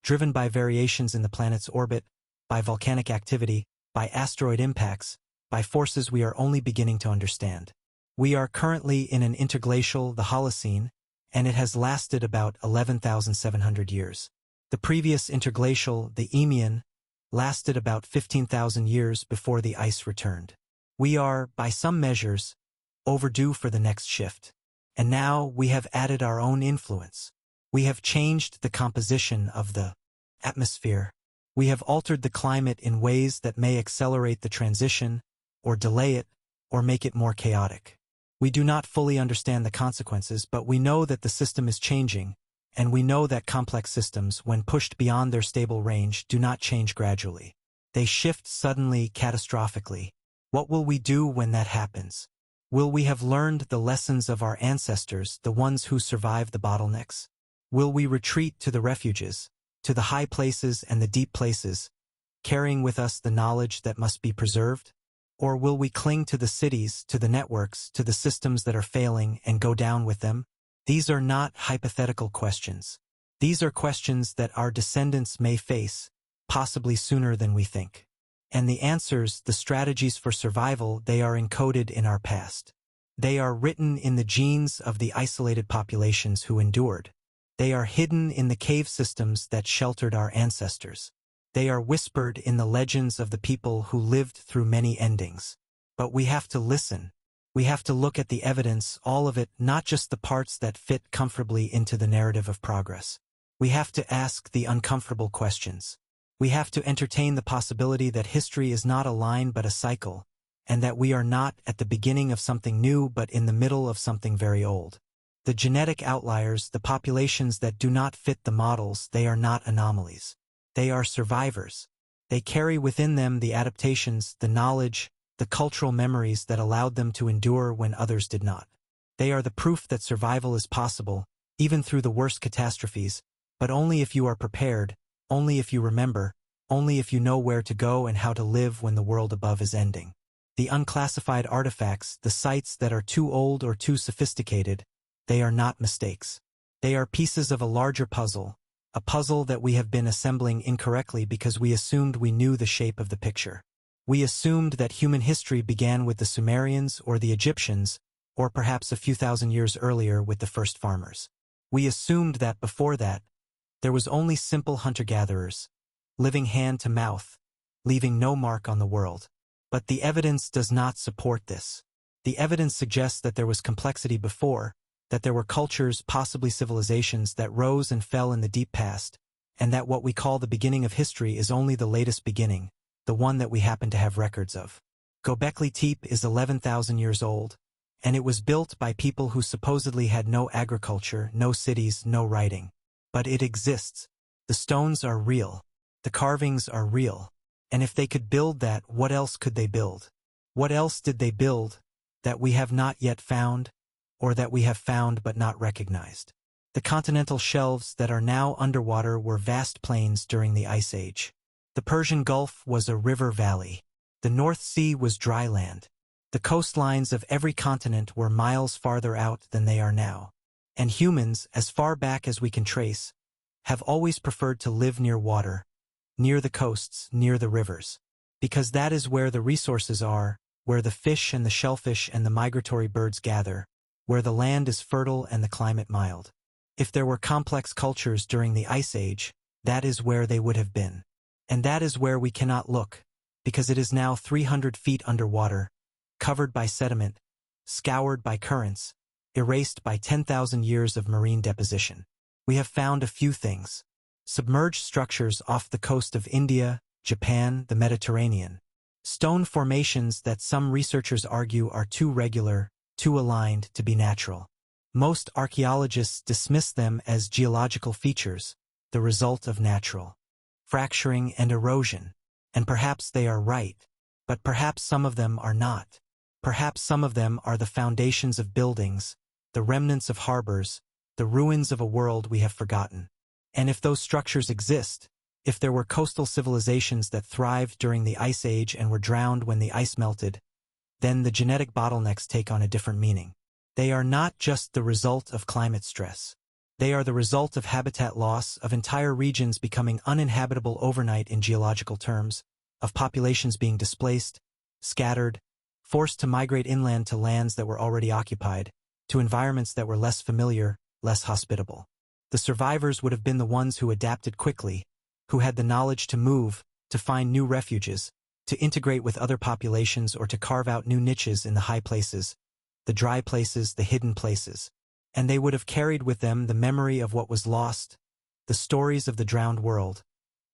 driven by variations in the planet's orbit, by volcanic activity, by asteroid impacts, by forces we are only beginning to understand. We are currently in an interglacial, the Holocene, and it has lasted about 11,700 years. The previous interglacial, the Eemian, lasted about 15,000 years before the ice returned. We are, by some measures, overdue for the next shift. And now we have added our own influence. We have changed the composition of the atmosphere. We have altered the climate in ways that may accelerate the transition, or delay it, or make it more chaotic. We do not fully understand the consequences, but we know that the system is changing, and we know that complex systems, when pushed beyond their stable range, do not change gradually. They shift suddenly, catastrophically. What will we do when that happens? Will we have learned the lessons of our ancestors, the ones who survived the bottlenecks? Will we retreat to the refuges, to the high places and the deep places, carrying with us the knowledge that must be preserved? Or will we cling to the cities, to the networks, to the systems that are failing and go down with them? These are not hypothetical questions. These are questions that our descendants may face, possibly sooner than we think. And the answers, the strategies for survival, they are encoded in our past. They are written in the genes of the isolated populations who endured. They are hidden in the cave systems that sheltered our ancestors. They are whispered in the legends of the people who lived through many endings. But we have to listen. We have to look at the evidence, all of it, not just the parts that fit comfortably into the narrative of progress. We have to ask the uncomfortable questions. We have to entertain the possibility that history is not a line but a cycle, and that we are not at the beginning of something new but in the middle of something very old. The genetic outliers, the populations that do not fit the models, they are not anomalies. They are survivors. They carry within them the adaptations, the knowledge, the cultural memories that allowed them to endure when others did not. They are the proof that survival is possible, even through the worst catastrophes, but only if you are prepared, only if you remember, only if you know where to go and how to live when the world above is ending. The unclassified artifacts, the sites that are too old or too sophisticated, they are not mistakes. They are pieces of a larger puzzle, a puzzle that we have been assembling incorrectly because we assumed we knew the shape of the picture. We assumed that human history began with the Sumerians or the Egyptians, or perhaps a few thousand years earlier with the first farmers. We assumed that before that, there was only simple hunter-gatherers, living hand to mouth, leaving no mark on the world. But the evidence does not support this. The evidence suggests that there was complexity before, that there were cultures, possibly civilizations, that rose and fell in the deep past, and that what we call the beginning of history is only the latest beginning, the one that we happen to have records of. Göbekli Tepe is 11,000 years old, and it was built by people who supposedly had no agriculture, no cities, no writing. But it exists. The stones are real. The carvings are real. And if they could build that, what else could they build? What else did they build that we have not yet found, or that we have found but not recognized? The continental shelves that are now underwater were vast plains during the Ice Age. The Persian Gulf was a river valley. The North Sea was dry land. The coastlines of every continent were miles farther out than they are now. And humans, as far back as we can trace, have always preferred to live near water, near the coasts, near the rivers, because that is where the resources are, where the fish and the shellfish and the migratory birds gather, where the land is fertile and the climate mild. If there were complex cultures during the Ice Age, that is where they would have been. And that is where we cannot look, because it is now 300 feet underwater, covered by sediment, scoured by currents, erased by 10,000 years of marine deposition. We have found a few things. Submerged structures off the coast of India, Japan, the Mediterranean. Stone formations that some researchers argue are too regular, too aligned to be natural. Most archaeologists dismiss them as geological features, the result of natural fracturing and erosion. And perhaps they are right, but perhaps some of them are not. Perhaps some of them are the foundations of buildings, the remnants of harbors, the ruins of a world we have forgotten. And if those structures exist, if there were coastal civilizations that thrived during the Ice Age and were drowned when the ice melted, then the genetic bottlenecks take on a different meaning. They are not just the result of climate stress. They are the result of habitat loss, of entire regions becoming uninhabitable overnight in geological terms, of populations being displaced, scattered, forced to migrate inland to lands that were already occupied, to environments that were less familiar, less hospitable. The survivors would have been the ones who adapted quickly, who had the knowledge to move, to find new refuges, to integrate with other populations or to carve out new niches in the high places, the dry places, the hidden places. And they would have carried with them the memory of what was lost, the stories of the drowned world,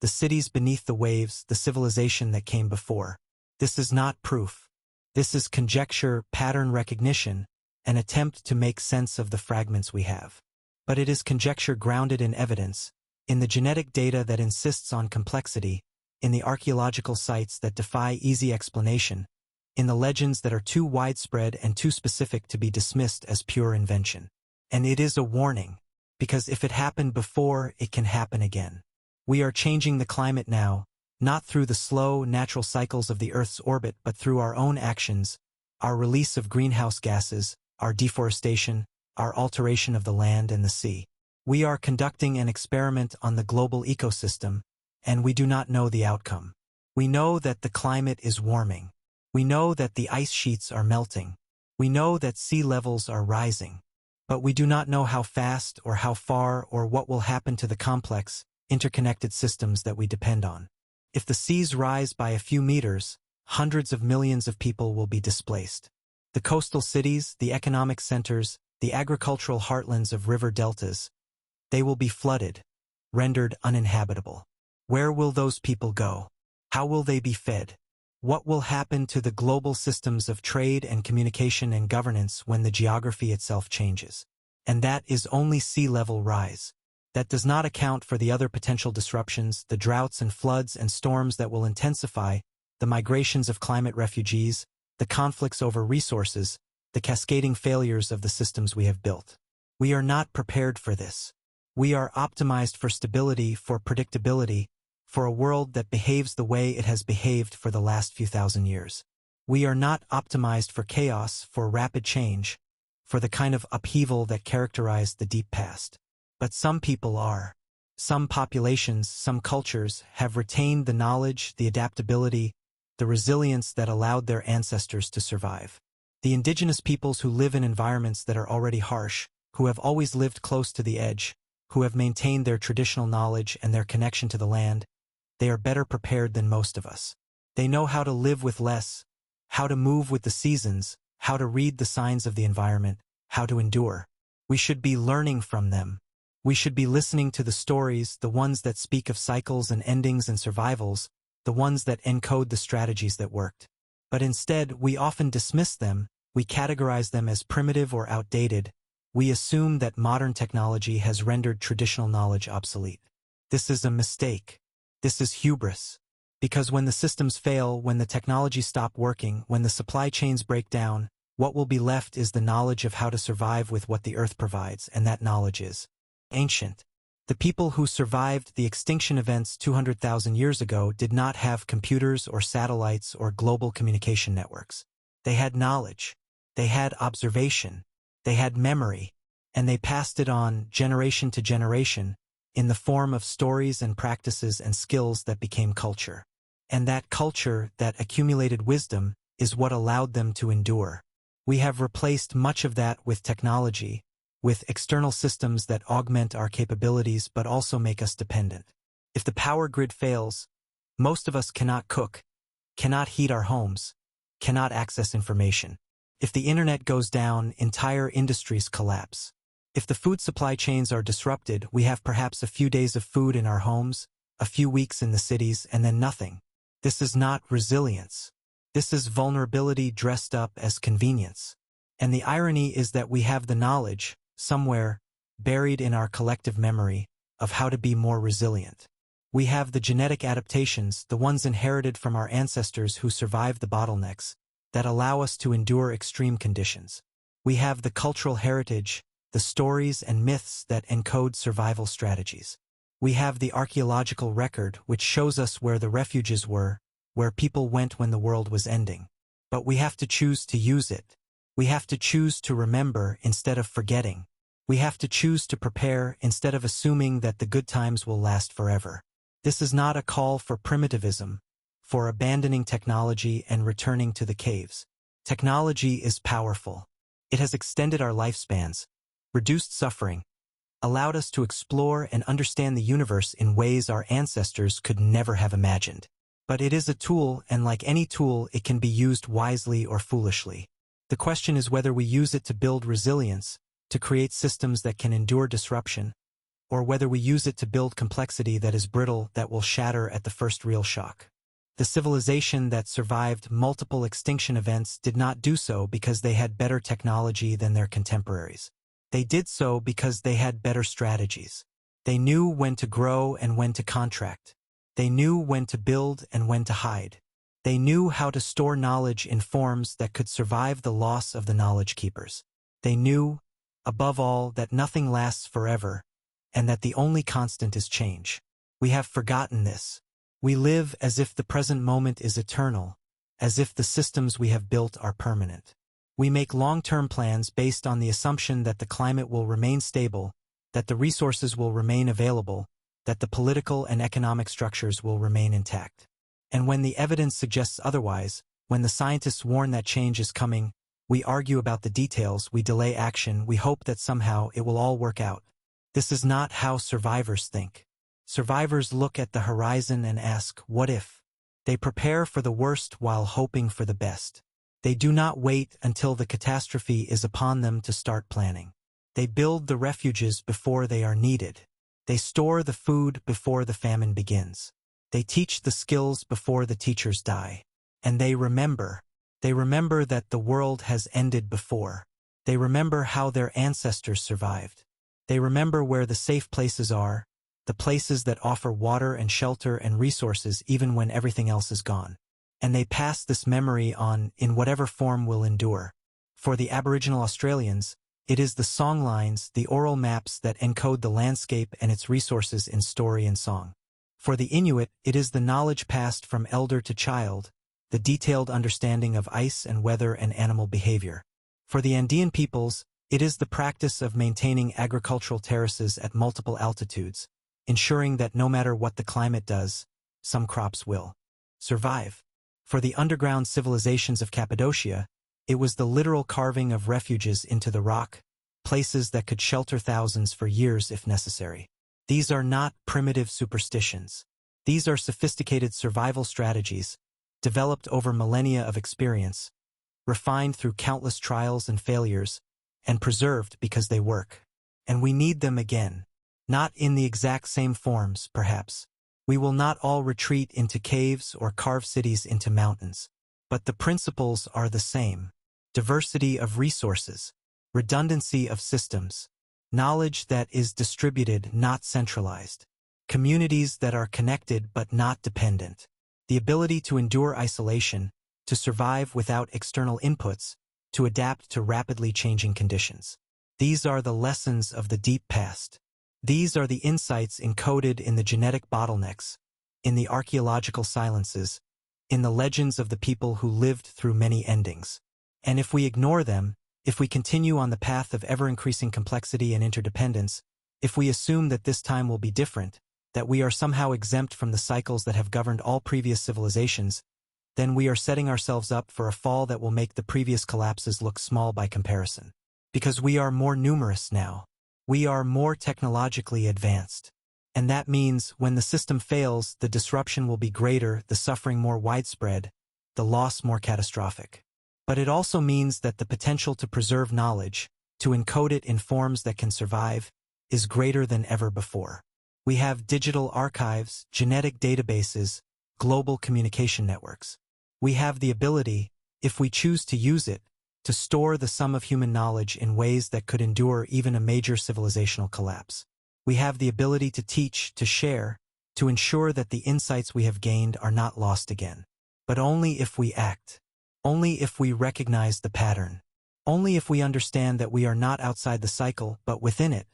the cities beneath the waves, the civilization that came before. This is not proof. This is conjecture, pattern recognition, an attempt to make sense of the fragments we have. But it is conjecture grounded in evidence, in the genetic data that insists on complexity, in the archaeological sites that defy easy explanation, in the legends that are too widespread and too specific to be dismissed as pure invention. And it is a warning, because if it happened before, it can happen again. We are changing the climate now, not through the slow, natural cycles of the Earth's orbit but through our own actions, our release of greenhouse gases, our deforestation, our alteration of the land and the sea. We are conducting an experiment on the global ecosystem, and we do not know the outcome. We know that the climate is warming. We know that the ice sheets are melting. We know that sea levels are rising. But we do not know how fast or how far or what will happen to the complex, interconnected systems that we depend on. If the seas rise by a few meters, hundreds of millions of people will be displaced. The coastal cities, the economic centers, the agricultural heartlands of river deltas, they will be flooded, rendered uninhabitable. Where will those people go? How will they be fed? What will happen to the global systems of trade and communication and governance when the geography itself changes? And that is only sea level rise. That does not account for the other potential disruptions, the droughts and floods and storms that will intensify, the migrations of climate refugees, the conflicts over resources, the cascading failures of the systems we have built. We are not prepared for this. We are optimized for stability, for predictability, for a world that behaves the way it has behaved for the last few thousand years. We are not optimized for chaos, for rapid change, for the kind of upheaval that characterized the deep past. But some people are. Some populations, some cultures have retained the knowledge, the adaptability, the resilience that allowed their ancestors to survive. The indigenous peoples who live in environments that are already harsh, who have always lived close to the edge, who have maintained their traditional knowledge and their connection to the land, they are better prepared than most of us. They know how to live with less, how to move with the seasons, how to read the signs of the environment, how to endure. We should be learning from them. We should be listening to the stories, the ones that speak of cycles and endings and survivals, the ones that encode the strategies that worked. But instead, we often dismiss them, we categorize them as primitive or outdated, we assume that modern technology has rendered traditional knowledge obsolete. This is a mistake. This is hubris. Because when the systems fail, when the technology stops working, when the supply chains break down, what will be left is the knowledge of how to survive with what the Earth provides, and that knowledge is ancient. The people who survived the extinction events 200,000 years ago did not have computers or satellites or global communication networks. They had knowledge. They had observation. They had memory. And they passed it on generation to generation in the form of stories and practices and skills that became culture. And that culture, that accumulated wisdom, is what allowed them to endure. We have replaced much of that with technology, with external systems that augment our capabilities but also make us dependent. If the power grid fails, most of us cannot cook, cannot heat our homes, cannot access information. If the internet goes down, entire industries collapse. If the food supply chains are disrupted, we have perhaps a few days of food in our homes, a few weeks in the cities, and then nothing. This is not resilience. This is vulnerability dressed up as convenience. And the irony is that we have the knowledge, somewhere, buried in our collective memory, of how to be more resilient. We have the genetic adaptations, the ones inherited from our ancestors who survived the bottlenecks, that allow us to endure extreme conditions. We have the cultural heritage, the stories and myths that encode survival strategies. We have the archaeological record which shows us where the refuges were, where people went when the world was ending. But we have to choose to use it. We have to choose to remember instead of forgetting. We have to choose to prepare instead of assuming that the good times will last forever. This is not a call for primitivism, for abandoning technology and returning to the caves. Technology is powerful. It has extended our lifespans, reduced suffering, allowed us to explore and understand the universe in ways our ancestors could never have imagined. But it is a tool, and like any tool, it can be used wisely or foolishly. The question is whether we use it to build resilience, to create systems that can endure disruption, or whether we use it to build complexity that is brittle, that will shatter at the first real shock. The civilization that survived multiple extinction events did not do so because they had better technology than their contemporaries. They did so because they had better strategies. They knew when to grow and when to contract. They knew when to build and when to hide. They knew how to store knowledge in forms that could survive the loss of the knowledge keepers. They knew, above all, that nothing lasts forever, and that the only constant is change. We have forgotten this. We live as if the present moment is eternal, as if the systems we have built are permanent. We make long-term plans based on the assumption that the climate will remain stable, that the resources will remain available, that the political and economic structures will remain intact. And when the evidence suggests otherwise, when the scientists warn that change is coming, we argue about the details, we delay action, we hope that somehow it will all work out. This is not how survivors think. Survivors look at the horizon and ask, what if? They prepare for the worst while hoping for the best. They do not wait until the catastrophe is upon them to start planning. They build the refuges before they are needed. They store the food before the famine begins. They teach the skills before the teachers die. And they remember. They remember that the world has ended before. They remember how their ancestors survived. They remember where the safe places are, the places that offer water and shelter and resources even when everything else is gone. And they pass this memory on in whatever form will endure. For the Aboriginal Australians, it is the songlines, the oral maps that encode the landscape and its resources in story and song. For the Inuit, it is the knowledge passed from elder to child, the detailed understanding of ice and weather and animal behavior. For the Andean peoples, it is the practice of maintaining agricultural terraces at multiple altitudes, ensuring that no matter what the climate does, some crops will survive. For the underground civilizations of Cappadocia, it was the literal carving of refuges into the rock, places that could shelter thousands for years if necessary. These are not primitive superstitions. These are sophisticated survival strategies, developed over millennia of experience, refined through countless trials and failures, and preserved because they work. And we need them again. Not in the exact same forms, perhaps. We will not all retreat into caves or carve cities into mountains. But the principles are the same. Diversity of resources, redundancy of systems, knowledge that is distributed, not centralized, communities that are connected but not dependent, the ability to endure isolation, to survive without external inputs, to adapt to rapidly changing conditions. These are the lessons of the deep past. These are the insights encoded in the genetic bottlenecks, in the archaeological silences, in the legends of the people who lived through many endings. And if we ignore them, if we continue on the path of ever-increasing complexity and interdependence, if we assume that this time will be different, that we are somehow exempt from the cycles that have governed all previous civilizations, then we are setting ourselves up for a fall that will make the previous collapses look small by comparison. Because we are more numerous now. We are more technologically advanced. And that means when the system fails, the disruption will be greater, the suffering more widespread, the loss more catastrophic. But it also means that the potential to preserve knowledge, to encode it in forms that can survive, is greater than ever before. We have digital archives, genetic databases, global communication networks. We have the ability, if we choose to use it, to store the sum of human knowledge in ways that could endure even a major civilizational collapse. We have the ability to teach, to share, to ensure that the insights we have gained are not lost again. But only if we act. Only if we recognize the pattern. Only if we understand that we are not outside the cycle, but within it,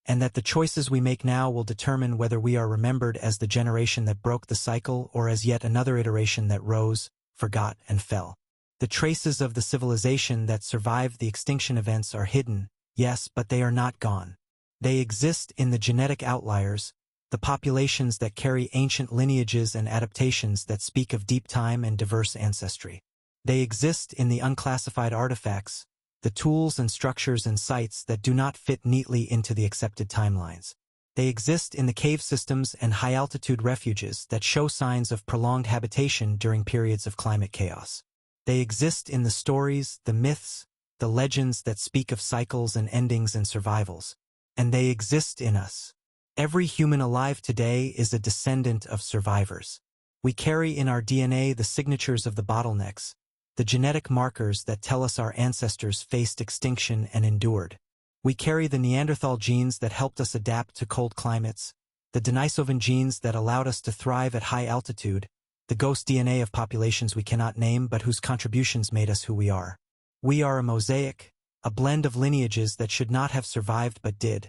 and that the choices we make now will determine whether we are remembered as the generation that broke the cycle or as yet another iteration that rose, forgot, and fell. The traces of the civilization that survived the extinction events are hidden, yes, but they are not gone. They exist in the genetic outliers, the populations that carry ancient lineages and adaptations that speak of deep time and diverse ancestry. They exist in the unclassified artifacts, the tools and structures and sites that do not fit neatly into the accepted timelines. They exist in the cave systems and high-altitude refuges that show signs of prolonged habitation during periods of climate chaos. They exist in the stories, the myths, the legends that speak of cycles and endings and survivals. And they exist in us. Every human alive today is a descendant of survivors. We carry in our DNA the signatures of the bottlenecks, the genetic markers that tell us our ancestors faced extinction and endured. We carry the Neanderthal genes that helped us adapt to cold climates, the Denisovan genes that allowed us to thrive at high altitude, the ghost DNA of populations we cannot name but whose contributions made us who we are. We are a mosaic, a blend of lineages that should not have survived but did.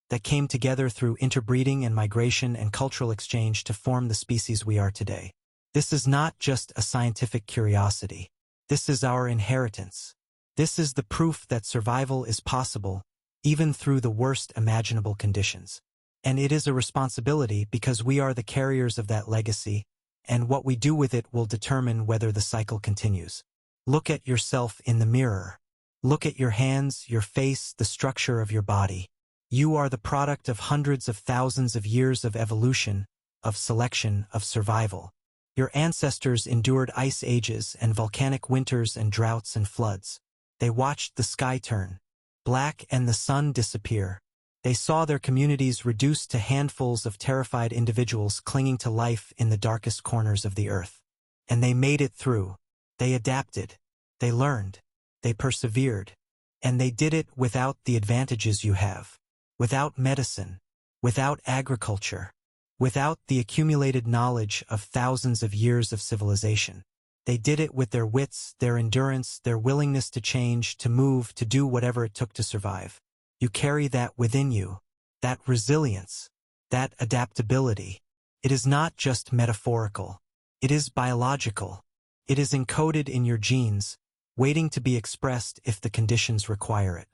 that came together through interbreeding and migration and cultural exchange to form the species we are today. This is not just a scientific curiosity. This is our inheritance. This is the proof that survival is possible, even through the worst imaginable conditions. And it is a responsibility because we are the carriers of that legacy, and what we do with it will determine whether the cycle continues. Look at yourself in the mirror. Look at your hands, your face, the structure of your body. You are the product of hundreds of thousands of years of evolution, of selection, of survival. Your ancestors endured ice ages and volcanic winters and droughts and floods. They watched the sky turn black and the sun disappear. They saw their communities reduced to handfuls of terrified individuals clinging to life in the darkest corners of the earth. And they made it through. They adapted. They learned. They persevered. And they did it without the advantages you have. Without medicine. Without agriculture. Without the accumulated knowledge of thousands of years of civilization. They did it with their wits, their endurance, their willingness to change, to move, to do whatever it took to survive. You carry that within you. That resilience. That adaptability. It is not just metaphorical. It is biological. It is encoded in your genes, waiting to be expressed if the conditions require it.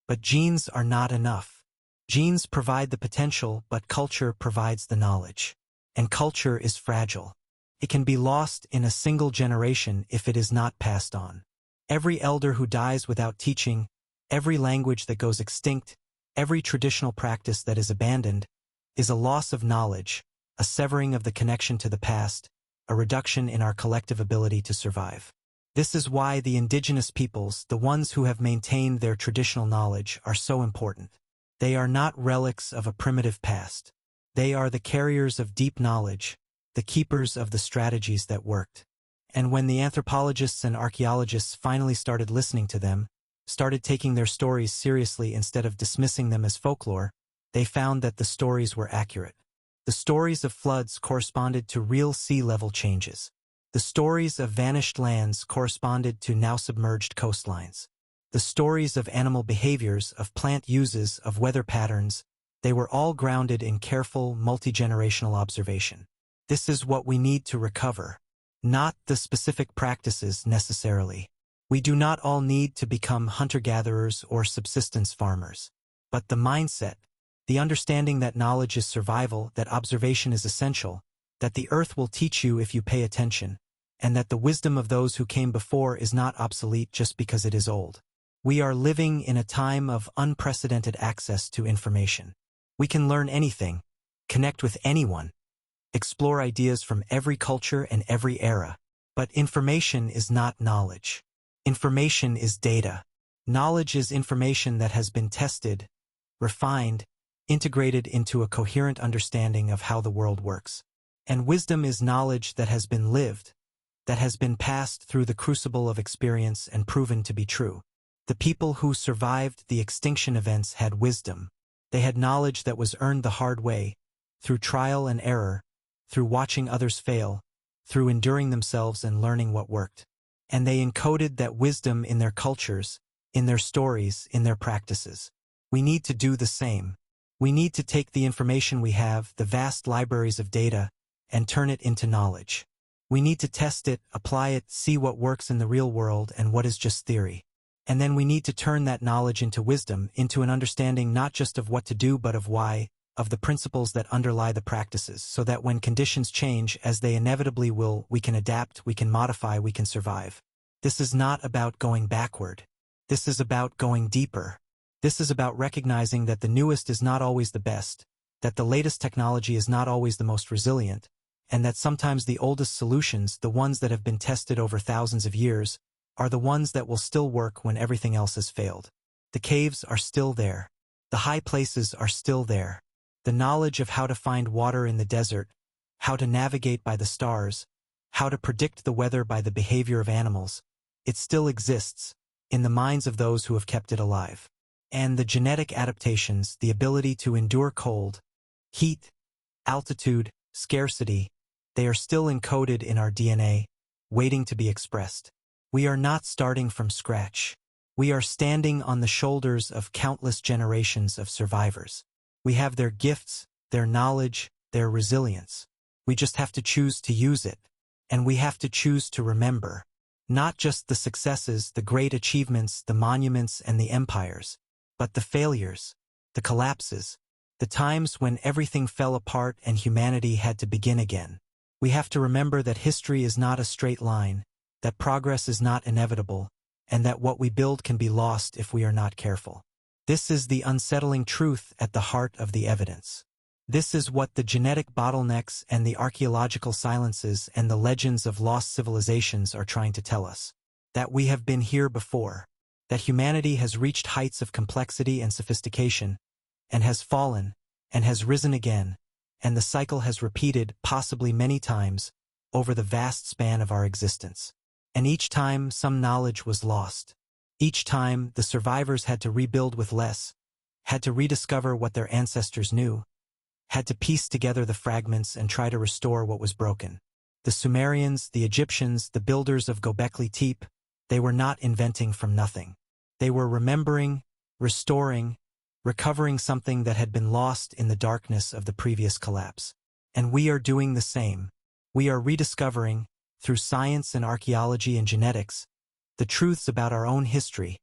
But genes are not enough. Genes provide the potential, but culture provides the knowledge. And culture is fragile. It can be lost in a single generation if it is not passed on. Every elder who dies without teaching, every language that goes extinct, every traditional practice that is abandoned, is a loss of knowledge, a severing of the connection to the past, a reduction in our collective ability to survive. This is why the indigenous peoples, the ones who have maintained their traditional knowledge, are so important. They are not relics of a primitive past. They are the carriers of deep knowledge, the keepers of the strategies that worked. And when the anthropologists and archaeologists finally started listening to them, started taking their stories seriously instead of dismissing them as folklore, they found that the stories were accurate. The stories of floods corresponded to real sea level changes. The stories of vanished lands corresponded to now submerged coastlines. The stories of animal behaviors, of plant uses, of weather patterns, they were all grounded in careful, multi-generational observation. This is what we need to recover. Not the specific practices necessarily. We do not all need to become hunter-gatherers or subsistence farmers. But the mindset, the understanding that knowledge is survival, that observation is essential, that the earth will teach you if you pay attention, and that the wisdom of those who came before is not obsolete just because it is old. We are living in a time of unprecedented access to information. We can learn anything, connect with anyone, explore ideas from every culture and every era. But information is not knowledge. Information is data. Knowledge is information that has been tested, refined, integrated into a coherent understanding of how the world works. And wisdom is knowledge that has been lived, that has been passed through the crucible of experience and proven to be true. The people who survived the extinction events had wisdom. They had knowledge that was earned the hard way, through trial and error, through watching others fail, through enduring themselves and learning what worked. And they encoded that wisdom in their cultures, in their stories, in their practices. We need to do the same. We need to take the information we have, the vast libraries of data, and turn it into knowledge. We need to test it, apply it, see what works in the real world and what is just theory. And then we need to turn that knowledge into wisdom, into an understanding not just of what to do but of why, of the principles that underlie the practices, so that when conditions change, as they inevitably will, we can adapt, we can modify, we can survive. This is not about going backward. This is about going deeper. This is about recognizing that the newest is not always the best, that the latest technology is not always the most resilient, and that sometimes the oldest solutions, the ones that have been tested over thousands of years, are the ones that will still work when everything else has failed. The caves are still there. The high places are still there. The knowledge of how to find water in the desert, how to navigate by the stars, how to predict the weather by the behavior of animals, it still exists in the minds of those who have kept it alive. And the genetic adaptations, the ability to endure cold, heat, altitude, scarcity, they are still encoded in our DNA, waiting to be expressed. We are not starting from scratch. We are standing on the shoulders of countless generations of survivors. We have their gifts, their knowledge, their resilience. We just have to choose to use it. And we have to choose to remember. Not just the successes, the great achievements, the monuments, and the empires, but the failures, the collapses, the times when everything fell apart and humanity had to begin again. We have to remember that history is not a straight line, that progress is not inevitable, and that what we build can be lost if we are not careful. This is the unsettling truth at the heart of the evidence. This is what the genetic bottlenecks and the archaeological silences and the legends of lost civilizations are trying to tell us. That we have been here before. That humanity has reached heights of complexity and sophistication, and has fallen, and has risen again, and the cycle has repeated, possibly many times, over the vast span of our existence. And each time, some knowledge was lost. Each time, the survivors had to rebuild with less, had to rediscover what their ancestors knew, had to piece together the fragments and try to restore what was broken. The Sumerians, the Egyptians, the builders of Göbekli Tepe, they were not inventing from nothing. They were remembering, restoring, recovering something that had been lost in the darkness of the previous collapse. And we are doing the same. We are rediscovering, through science and archaeology and genetics, the truths about our own history,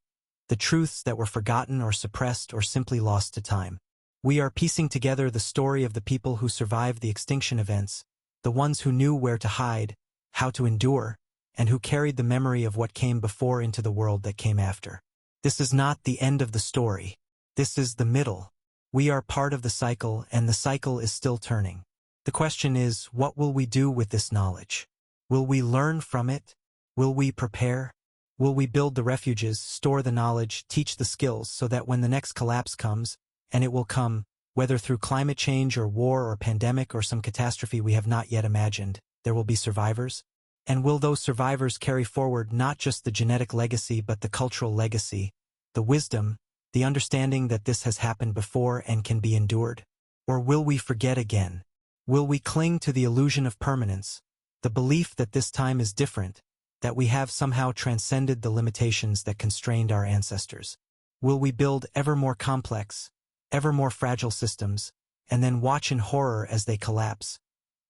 the truths that were forgotten or suppressed or simply lost to time. We are piecing together the story of the people who survived the extinction events, the ones who knew where to hide, how to endure, and who carried the memory of what came before into the world that came after. This is not the end of the story. This is the middle. We are part of the cycle, and the cycle is still turning. The question is, what will we do with this knowledge? Will we learn from it? Will we prepare? Will we build the refuges, store the knowledge, teach the skills so that when the next collapse comes, and it will come, whether through climate change or war or pandemic or some catastrophe we have not yet imagined, there will be survivors? And will those survivors carry forward not just the genetic legacy but the cultural legacy, the wisdom, the understanding that this has happened before and can be endured? Or will we forget again? Will we cling to the illusion of permanence, the belief that this time is different, that we have somehow transcended the limitations that constrained our ancestors? Will we build ever more complex, ever more fragile systems, and then watch in horror as they collapse,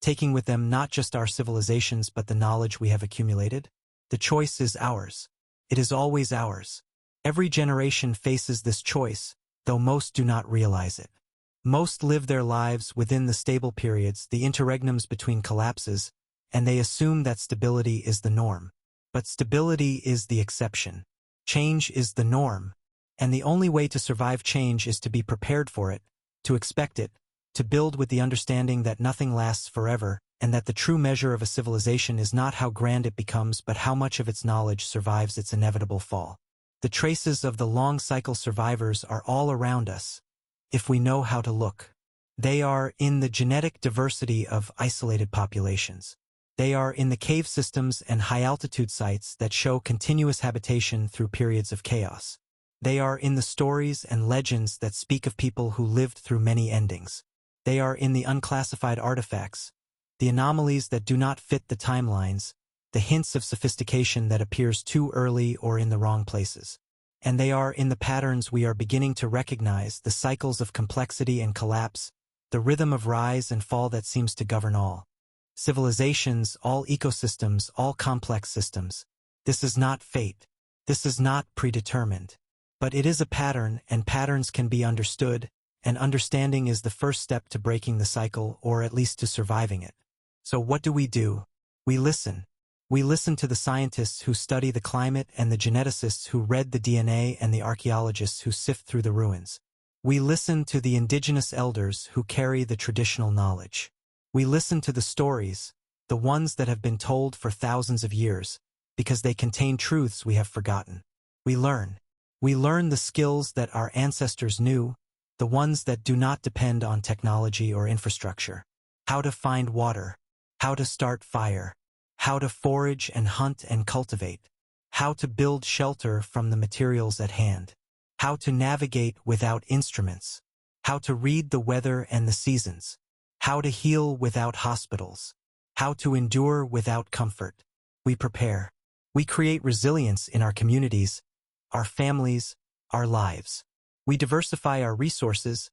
taking with them not just our civilizations but the knowledge we have accumulated? The choice is ours. It is always ours. Every generation faces this choice, though most do not realize it. Most live their lives within the stable periods, the interregnums between collapses, and they assume that stability is the norm. But stability is the exception. Change is the norm. And the only way to survive change is to be prepared for it, to expect it, to build with the understanding that nothing lasts forever, and that the true measure of a civilization is not how grand it becomes but how much of its knowledge survives its inevitable fall. The traces of the long cycle survivors are all around us, if we know how to look. They are in the genetic diversity of isolated populations. They are in the cave systems and high-altitude sites that show continuous habitation through periods of chaos. They are in the stories and legends that speak of people who lived through many endings. They are in the unclassified artifacts, the anomalies that do not fit the timelines, the hints of sophistication that appears too early or in the wrong places. And they are in the patterns we are beginning to recognize, the cycles of complexity and collapse, the rhythm of rise and fall that seems to govern all civilizations, all ecosystems, all complex systems. This is not fate. This is not predetermined. But it is a pattern, and patterns can be understood, and understanding is the first step to breaking the cycle, or at least to surviving it. So what do? We listen. We listen to the scientists who study the climate and the geneticists who read the DNA and the archaeologists who sift through the ruins. We listen to the indigenous elders who carry the traditional knowledge. We listen to the stories, the ones that have been told for thousands of years, because they contain truths we have forgotten. We learn. We learn the skills that our ancestors knew, the ones that do not depend on technology or infrastructure. How to find water, how to start fire, how to forage and hunt and cultivate, how to build shelter from the materials at hand, how to navigate without instruments, how to read the weather and the seasons, how to heal without hospitals, how to endure without comfort. We prepare. We create resilience in our communities, our families, our lives. We diversify our resources,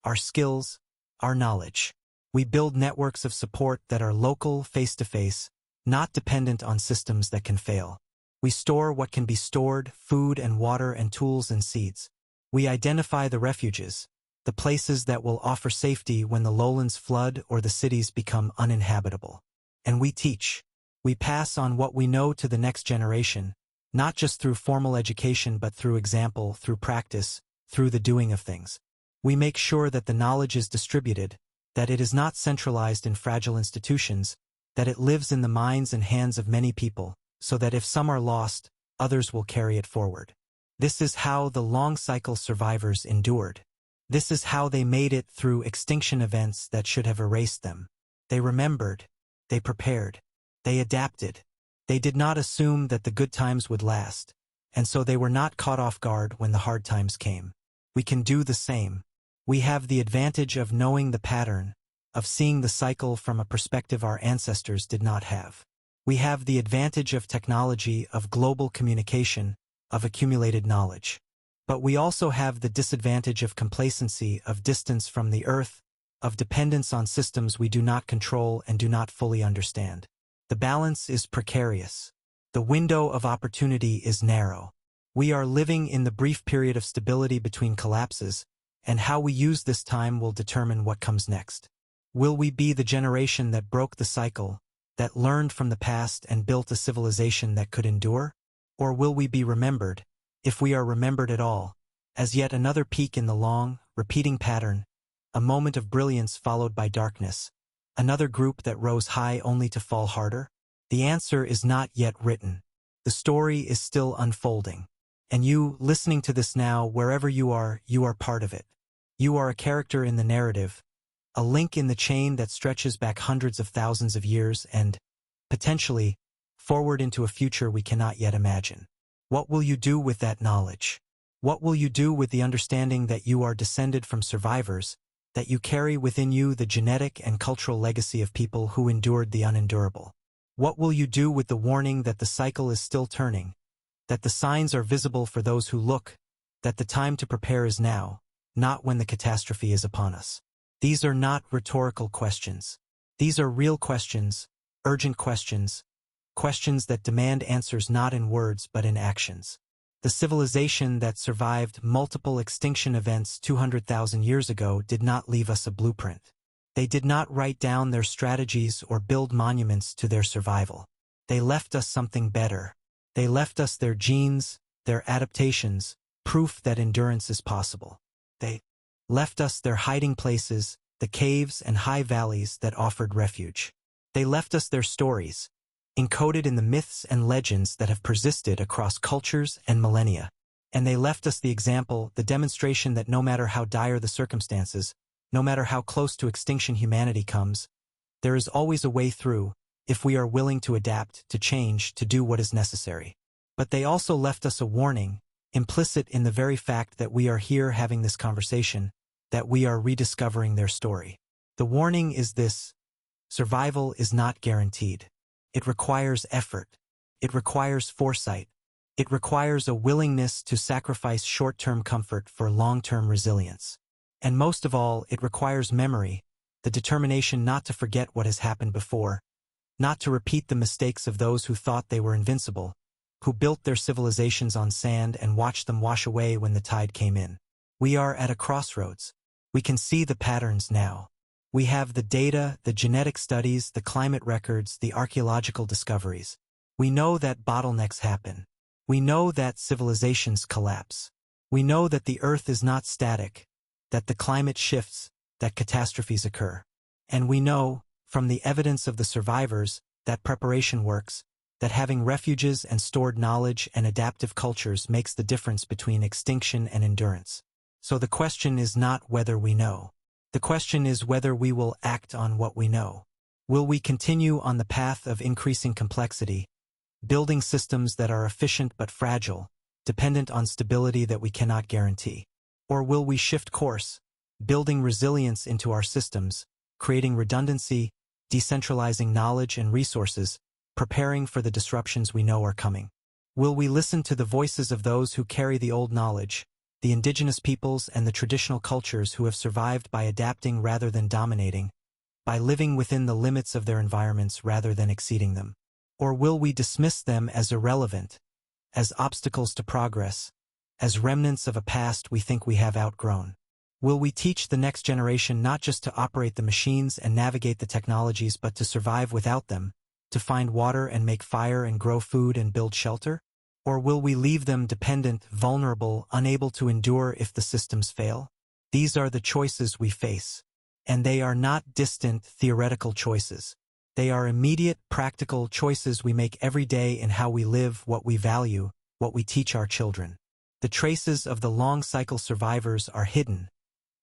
our skills, our knowledge. We build networks of support that are local, face-to-face, not dependent on systems that can fail. We store what can be stored, food and water and tools and seeds. We identify the refuges, the places that will offer safety when the lowlands flood or the cities become uninhabitable. And we teach. We pass on what we know to the next generation, not just through formal education but through example, through practice, through the doing of things. We make sure that the knowledge is distributed, that it is not centralized in fragile institutions, that it lives in the minds and hands of many people, so that if some are lost, others will carry it forward. This is how the long-cycle survivors endured. This is how they made it through extinction events that should have erased them. They remembered. They prepared. They adapted. They did not assume that the good times would last, and so they were not caught off guard when the hard times came. We can do the same. We have the advantage of knowing the pattern, of seeing the cycle from a perspective our ancestors did not have. We have the advantage of technology, of global communication, of accumulated knowledge. But we also have the disadvantage of complacency, of distance from the earth, of dependence on systems we do not control and do not fully understand. The balance is precarious. The window of opportunity is narrow. We are living in the brief period of stability between collapses, and how we use this time will determine what comes next. Will we be the generation that broke the cycle, that learned from the past and built a civilization that could endure? Or will we be remembered, if we are remembered at all, as yet another peak in the long, repeating pattern, a moment of brilliance followed by darkness, another group that rose high only to fall harder? The answer is not yet written. The story is still unfolding. And you, listening to this now, wherever you are part of it. You are a character in the narrative, a link in the chain that stretches back hundreds of thousands of years and, potentially, forward into a future we cannot yet imagine. What will you do with that knowledge? What will you do with the understanding that you are descended from survivors, that you carry within you the genetic and cultural legacy of people who endured the unendurable? What will you do with the warning that the cycle is still turning, that the signs are visible for those who look, that the time to prepare is now, not when the catastrophe is upon us? These are not rhetorical questions. These are real questions, urgent questions, questions that demand answers not in words but in actions. The civilization that survived multiple extinction events 200,000 years ago did not leave us a blueprint. They did not write down their strategies or build monuments to their survival. They left us something better. They left us their genes, their adaptations, proof that endurance is possible. They left us their hiding places, the caves and high valleys that offered refuge. They left us their stories, encoded in the myths and legends that have persisted across cultures and millennia. And they left us the example, the demonstration that no matter how dire the circumstances, no matter how close to extinction humanity comes, there is always a way through, if we are willing to adapt, to change, to do what is necessary. But they also left us a warning, implicit in the very fact that we are here having this conversation, that we are rediscovering their story. The warning is this: survival is not guaranteed. It requires effort. It requires foresight. It requires a willingness to sacrifice short-term comfort for long-term resilience. And most of all, it requires memory, the determination not to forget what has happened before, not to repeat the mistakes of those who thought they were invincible, who built their civilizations on sand and watched them wash away when the tide came in. We are at a crossroads. We can see the patterns now. We have the data, the genetic studies, the climate records, the archaeological discoveries. We know that bottlenecks happen. We know that civilizations collapse. We know that the Earth is not static, that the climate shifts, that catastrophes occur. And we know, from the evidence of the survivors, that preparation works, that having refuges and stored knowledge and adaptive cultures makes the difference between extinction and endurance. So the question is not whether we know. The question is whether we will act on what we know. Will we continue on the path of increasing complexity, building systems that are efficient but fragile, dependent on stability that we cannot guarantee? Or will we shift course, building resilience into our systems, creating redundancy, decentralizing knowledge and resources, preparing for the disruptions we know are coming? Will we listen to the voices of those who carry the old knowledge, the indigenous peoples and the traditional cultures who have survived by adapting rather than dominating, by living within the limits of their environments rather than exceeding them? Or will we dismiss them as irrelevant, as obstacles to progress, as remnants of a past we think we have outgrown? Will we teach the next generation not just to operate the machines and navigate the technologies but to survive without them, to find water and make fire and grow food and build shelter? Or will we leave them dependent, vulnerable, unable to endure if the systems fail? These are the choices we face. And they are not distant, theoretical choices. They are immediate, practical choices we make every day in how we live, what we value, what we teach our children. The traces of the long-cycle survivors are hidden,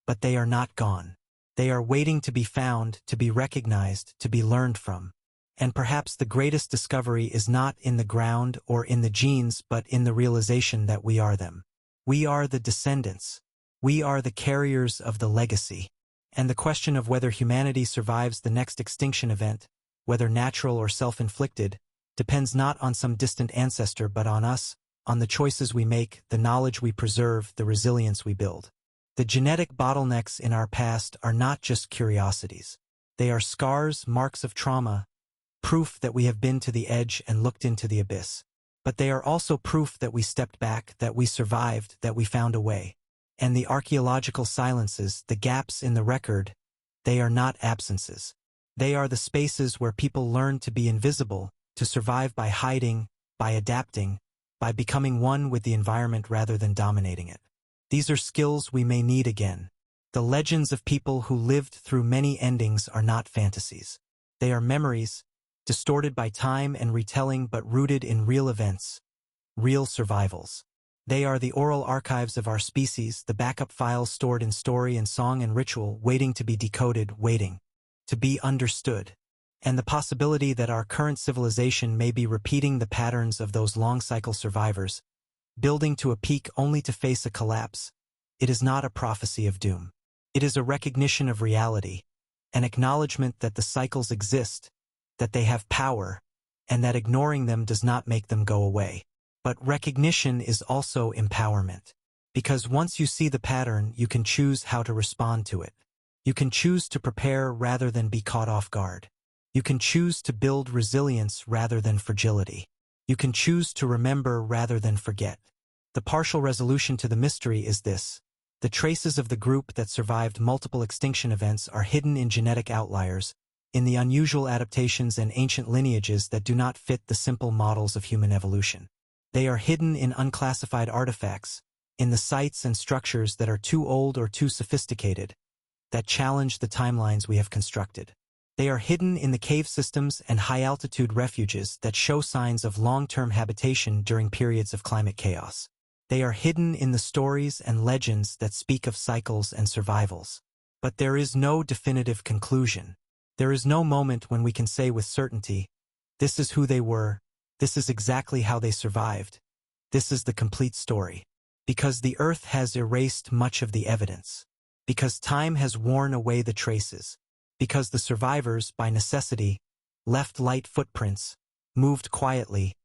but they are not gone. They are waiting to be found, to be recognized, to be learned from. And perhaps the greatest discovery is not in the ground or in the genes but in the realization that we are them. We are the descendants. We are the carriers of the legacy. And the question of whether humanity survives the next extinction event, whether natural or self-inflicted, depends not on some distant ancestor but on us, on the choices we make, the knowledge we preserve, the resilience we build. The genetic bottlenecks in our past are not just curiosities. They are scars, marks of trauma, proof that we have been to the edge and looked into the abyss. But they are also proof that we stepped back, that we survived, that we found a way. And the archaeological silences, the gaps in the record, they are not absences. They are the spaces where people learn to be invisible, to survive by hiding, by adapting, by becoming one with the environment rather than dominating it. These are skills we may need again. The legends of people who lived through many endings are not fantasies. They are memories, distorted by time and retelling but rooted in real events, real survivals. They are the oral archives of our species, the backup files stored in story and song and ritual, waiting to be decoded, waiting to be understood. And the possibility that our current civilization may be repeating the patterns of those long-cycle survivors, building to a peak only to face a collapse, it is not a prophecy of doom. It is a recognition of reality, an acknowledgement that the cycles exist, that they have power, and that ignoring them does not make them go away. But recognition is also empowerment. Because once you see the pattern, you can choose how to respond to it. You can choose to prepare rather than be caught off guard. You can choose to build resilience rather than fragility. You can choose to remember rather than forget. The partial resolution to the mystery is this. The traces of the group that survived multiple extinction events are hidden in genetic outliers, in the unusual adaptations and ancient lineages that do not fit the simple models of human evolution. They are hidden in unclassified artifacts, in the sites and structures that are too old or too sophisticated, that challenge the timelines we have constructed. They are hidden in the cave systems and high-altitude refuges that show signs of long-term habitation during periods of climate chaos. They are hidden in the stories and legends that speak of cycles and survivals. But there is no definitive conclusion. There is no moment when we can say with certainty, this is who they were, this is exactly how they survived, this is the complete story. Because the Earth has erased much of the evidence. Because time has worn away the traces. Because the survivors, by necessity, left light footprints, moved quietly,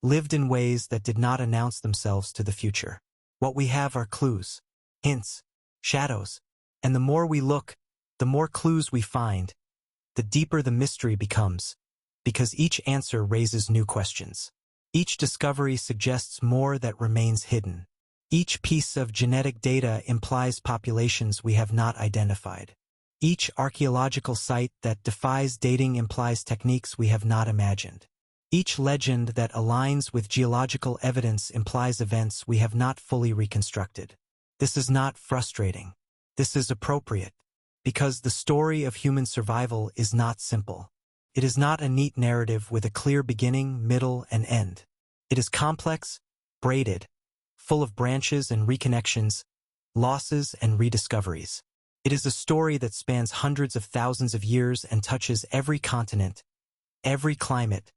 lived in ways that did not announce themselves to the future. What we have are clues, hints, shadows, and the more we look, the more clues we find, the deeper the mystery becomes, because each answer raises new questions. Each discovery suggests more that remains hidden. Each piece of genetic data implies populations we have not identified. Each archaeological site that defies dating implies techniques we have not imagined. Each legend that aligns with geological evidence implies events we have not fully reconstructed. This is not frustrating. This is appropriate. Because the story of human survival is not simple. It is not a neat narrative with a clear beginning, middle, and end. It is complex, braided, full of branches and reconnections, losses and rediscoveries. It is a story that spans hundreds of thousands of years and touches every continent, every climate,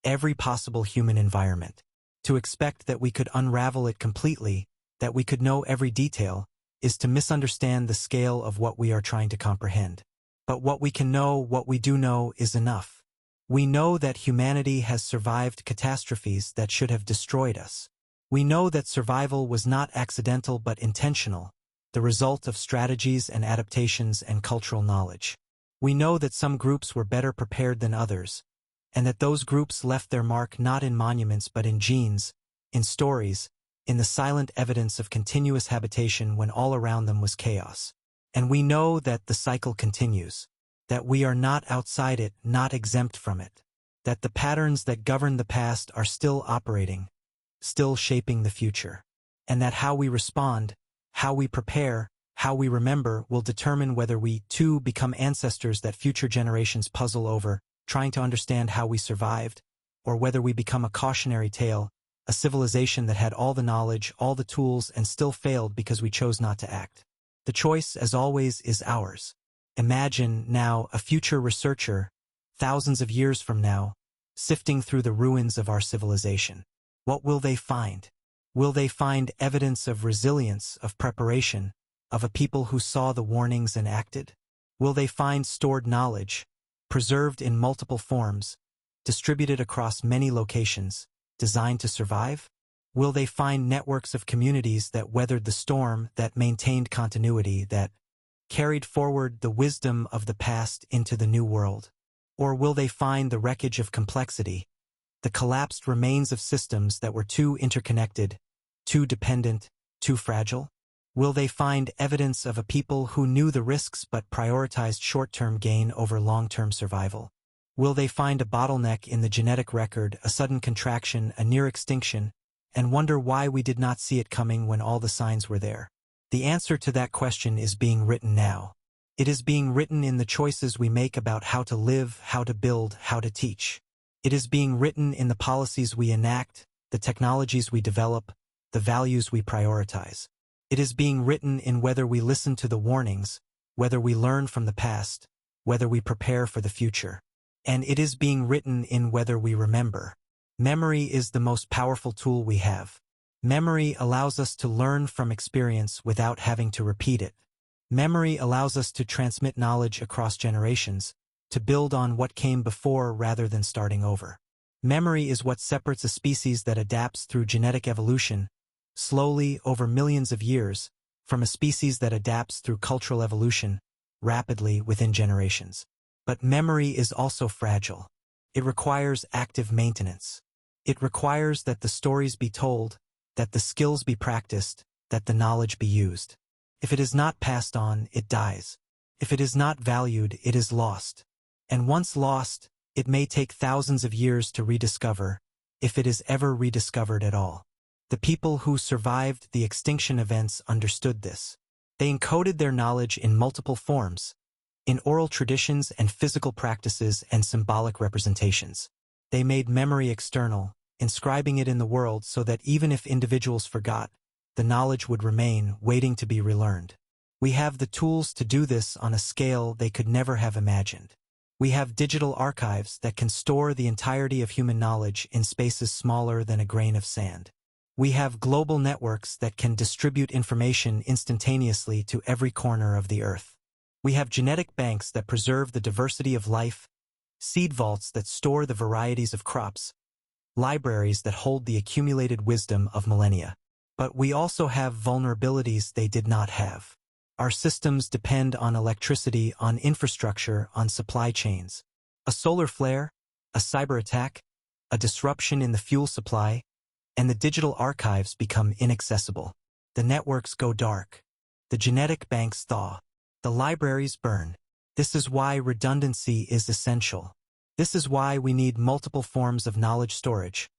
every possible human environment. To expect that we could unravel it completely, that we could know every detail, is to misunderstand the scale of what we are trying to comprehend. But what we can know, what we do know, is enough. We know that humanity has survived catastrophes that should have destroyed us. We know that survival was not accidental but intentional, the result of strategies and adaptations and cultural knowledge. We know that some groups were better prepared than others, and that those groups left their mark not in monuments but in genes, in stories, in the silent evidence of continuous habitation when all around them was chaos. And we know that the cycle continues, that we are not outside it, not exempt from it, that the patterns that govern the past are still operating, still shaping the future, and that how we respond, how we prepare, how we remember will determine whether we, too, become ancestors that future generations puzzle over, trying to understand how we survived, or whether we become a cautionary tale, a civilization that had all the knowledge, all the tools, and still failed because we chose not to act. The choice, as always, is ours. Imagine, now, a future researcher, thousands of years from now, sifting through the ruins of our civilization. What will they find? Will they find evidence of resilience, of preparation, of a people who saw the warnings and acted? Will they find stored knowledge, preserved in multiple forms, distributed across many locations, designed to survive? Will they find networks of communities that weathered the storm, that maintained continuity, that carried forward the wisdom of the past into the new world? Or will they find the wreckage of complexity, the collapsed remains of systems that were too interconnected, too dependent, too fragile? Will they find evidence of a people who knew the risks but prioritized short-term gain over long-term survival? Will they find a bottleneck in the genetic record, a sudden contraction, a near extinction, and wonder why we did not see it coming when all the signs were there? The answer to that question is being written now. It is being written in the choices we make about how to live, how to build, how to teach. It is being written in the policies we enact, the technologies we develop, the values we prioritize. It is being written in whether we listen to the warnings, whether we learn from the past, whether we prepare for the future. And it is being written in whether we remember. Memory is the most powerful tool we have. Memory allows us to learn from experience without having to repeat it. Memory allows us to transmit knowledge across generations, to build on what came before rather than starting over. Memory is what separates a species that adapts through genetic evolution, slowly over millions of years, from a species that adapts through cultural evolution, rapidly within generations. But memory is also fragile. It requires active maintenance. It requires that the stories be told, that the skills be practiced, that the knowledge be used. If it is not passed on, it dies. If it is not valued, it is lost. And once lost, it may take thousands of years to rediscover, if it is ever rediscovered at all. The people who survived the extinction events understood this. They encoded their knowledge in multiple forms, in oral traditions and physical practices and symbolic representations. They made memory external, inscribing it in the world so that even if individuals forgot, the knowledge would remain, waiting to be relearned. We have the tools to do this on a scale they could never have imagined. We have digital archives that can store the entirety of human knowledge in spaces smaller than a grain of sand. We have global networks that can distribute information instantaneously to every corner of the earth. We have genetic banks that preserve the diversity of life, seed vaults that store the varieties of crops, libraries that hold the accumulated wisdom of millennia. But we also have vulnerabilities they did not have. Our systems depend on electricity, on infrastructure, on supply chains. A solar flare, a cyber attack, a disruption in the fuel supply, and the digital archives become inaccessible. The networks go dark. The genetic banks thaw. The libraries burn. This is why redundancy is essential. This is why we need multiple forms of knowledge storage,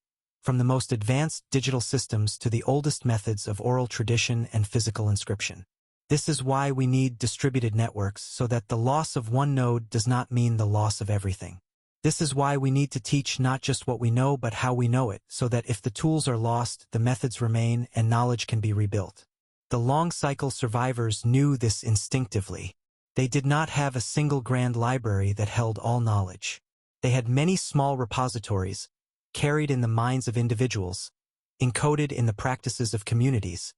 from the most advanced digital systems to the oldest methods of oral tradition and physical inscription. This is why we need distributed networks so that the loss of one node does not mean the loss of everything. This is why we need to teach not just what we know but how we know it, so that if the tools are lost, the methods remain and knowledge can be rebuilt. The long-cycle survivors knew this instinctively. They did not have a single grand library that held all knowledge. They had many small repositories, carried in the minds of individuals, encoded in the practices of communities,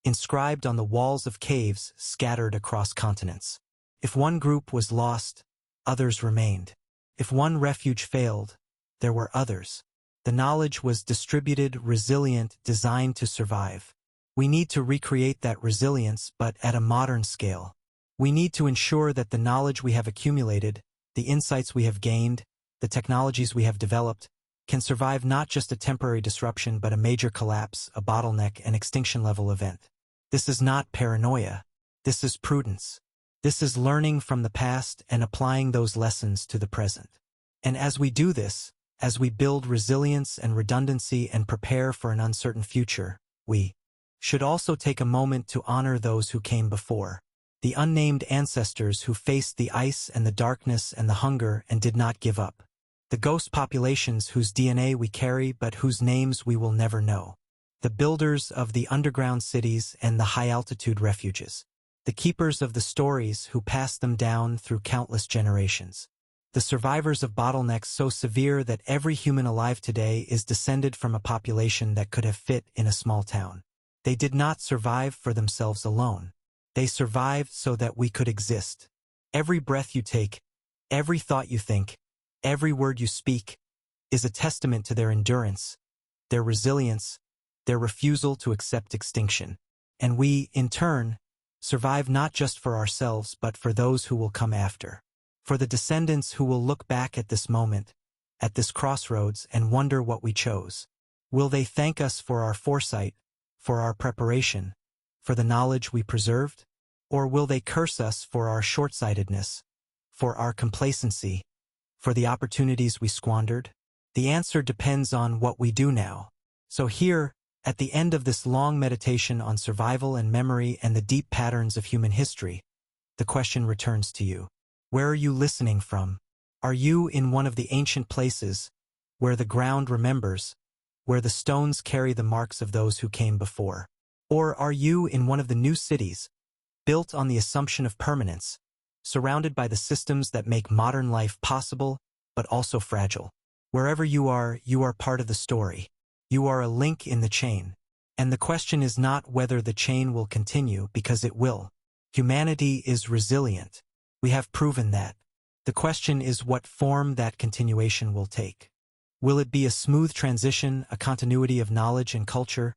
inscribed on the walls of caves scattered across continents. If one group was lost, others remained. If one refuge failed, there were others. The knowledge was distributed, resilient, designed to survive. We need to recreate that resilience, but at a modern scale. We need to ensure that the knowledge we have accumulated, the insights we have gained, the technologies we have developed, can survive not just a temporary disruption but a major collapse, a bottleneck, an extinction-level event. This is not paranoia. This is prudence. This is learning from the past and applying those lessons to the present. And as we do this, as we build resilience and redundancy and prepare for an uncertain future, we should also take a moment to honor those who came before. The unnamed ancestors who faced the ice and the darkness and the hunger and did not give up. The ghost populations whose DNA we carry but whose names we will never know. The builders of the underground cities and the high-altitude refuges. The keepers of the stories who passed them down through countless generations. The survivors of bottlenecks so severe that every human alive today is descended from a population that could have fit in a small town. They did not survive for themselves alone. They survived so that we could exist. Every breath you take, every thought you think, every word you speak, is a testament to their endurance, their resilience, their refusal to accept extinction. And we, in turn, survive not just for ourselves but for those who will come after. For the descendants who will look back at this moment, at this crossroads, and wonder what we chose. Will they thank us for our foresight, for our preparation, for the knowledge we preserved? Or will they curse us for our short-sightedness, for our complacency, for the opportunities we squandered? The answer depends on what we do now. So here, at the end of this long meditation on survival and memory and the deep patterns of human history, the question returns to you. Where are you listening from? Are you in one of the ancient places, where the ground remembers, where the stones carry the marks of those who came before? Or are you in one of the new cities, built on the assumption of permanence, surrounded by the systems that make modern life possible, but also fragile? Wherever you are part of the story. You are a link in the chain. And the question is not whether the chain will continue, because it will. Humanity is resilient. We have proven that. The question is what form that continuation will take. Will it be a smooth transition, a continuity of knowledge and culture?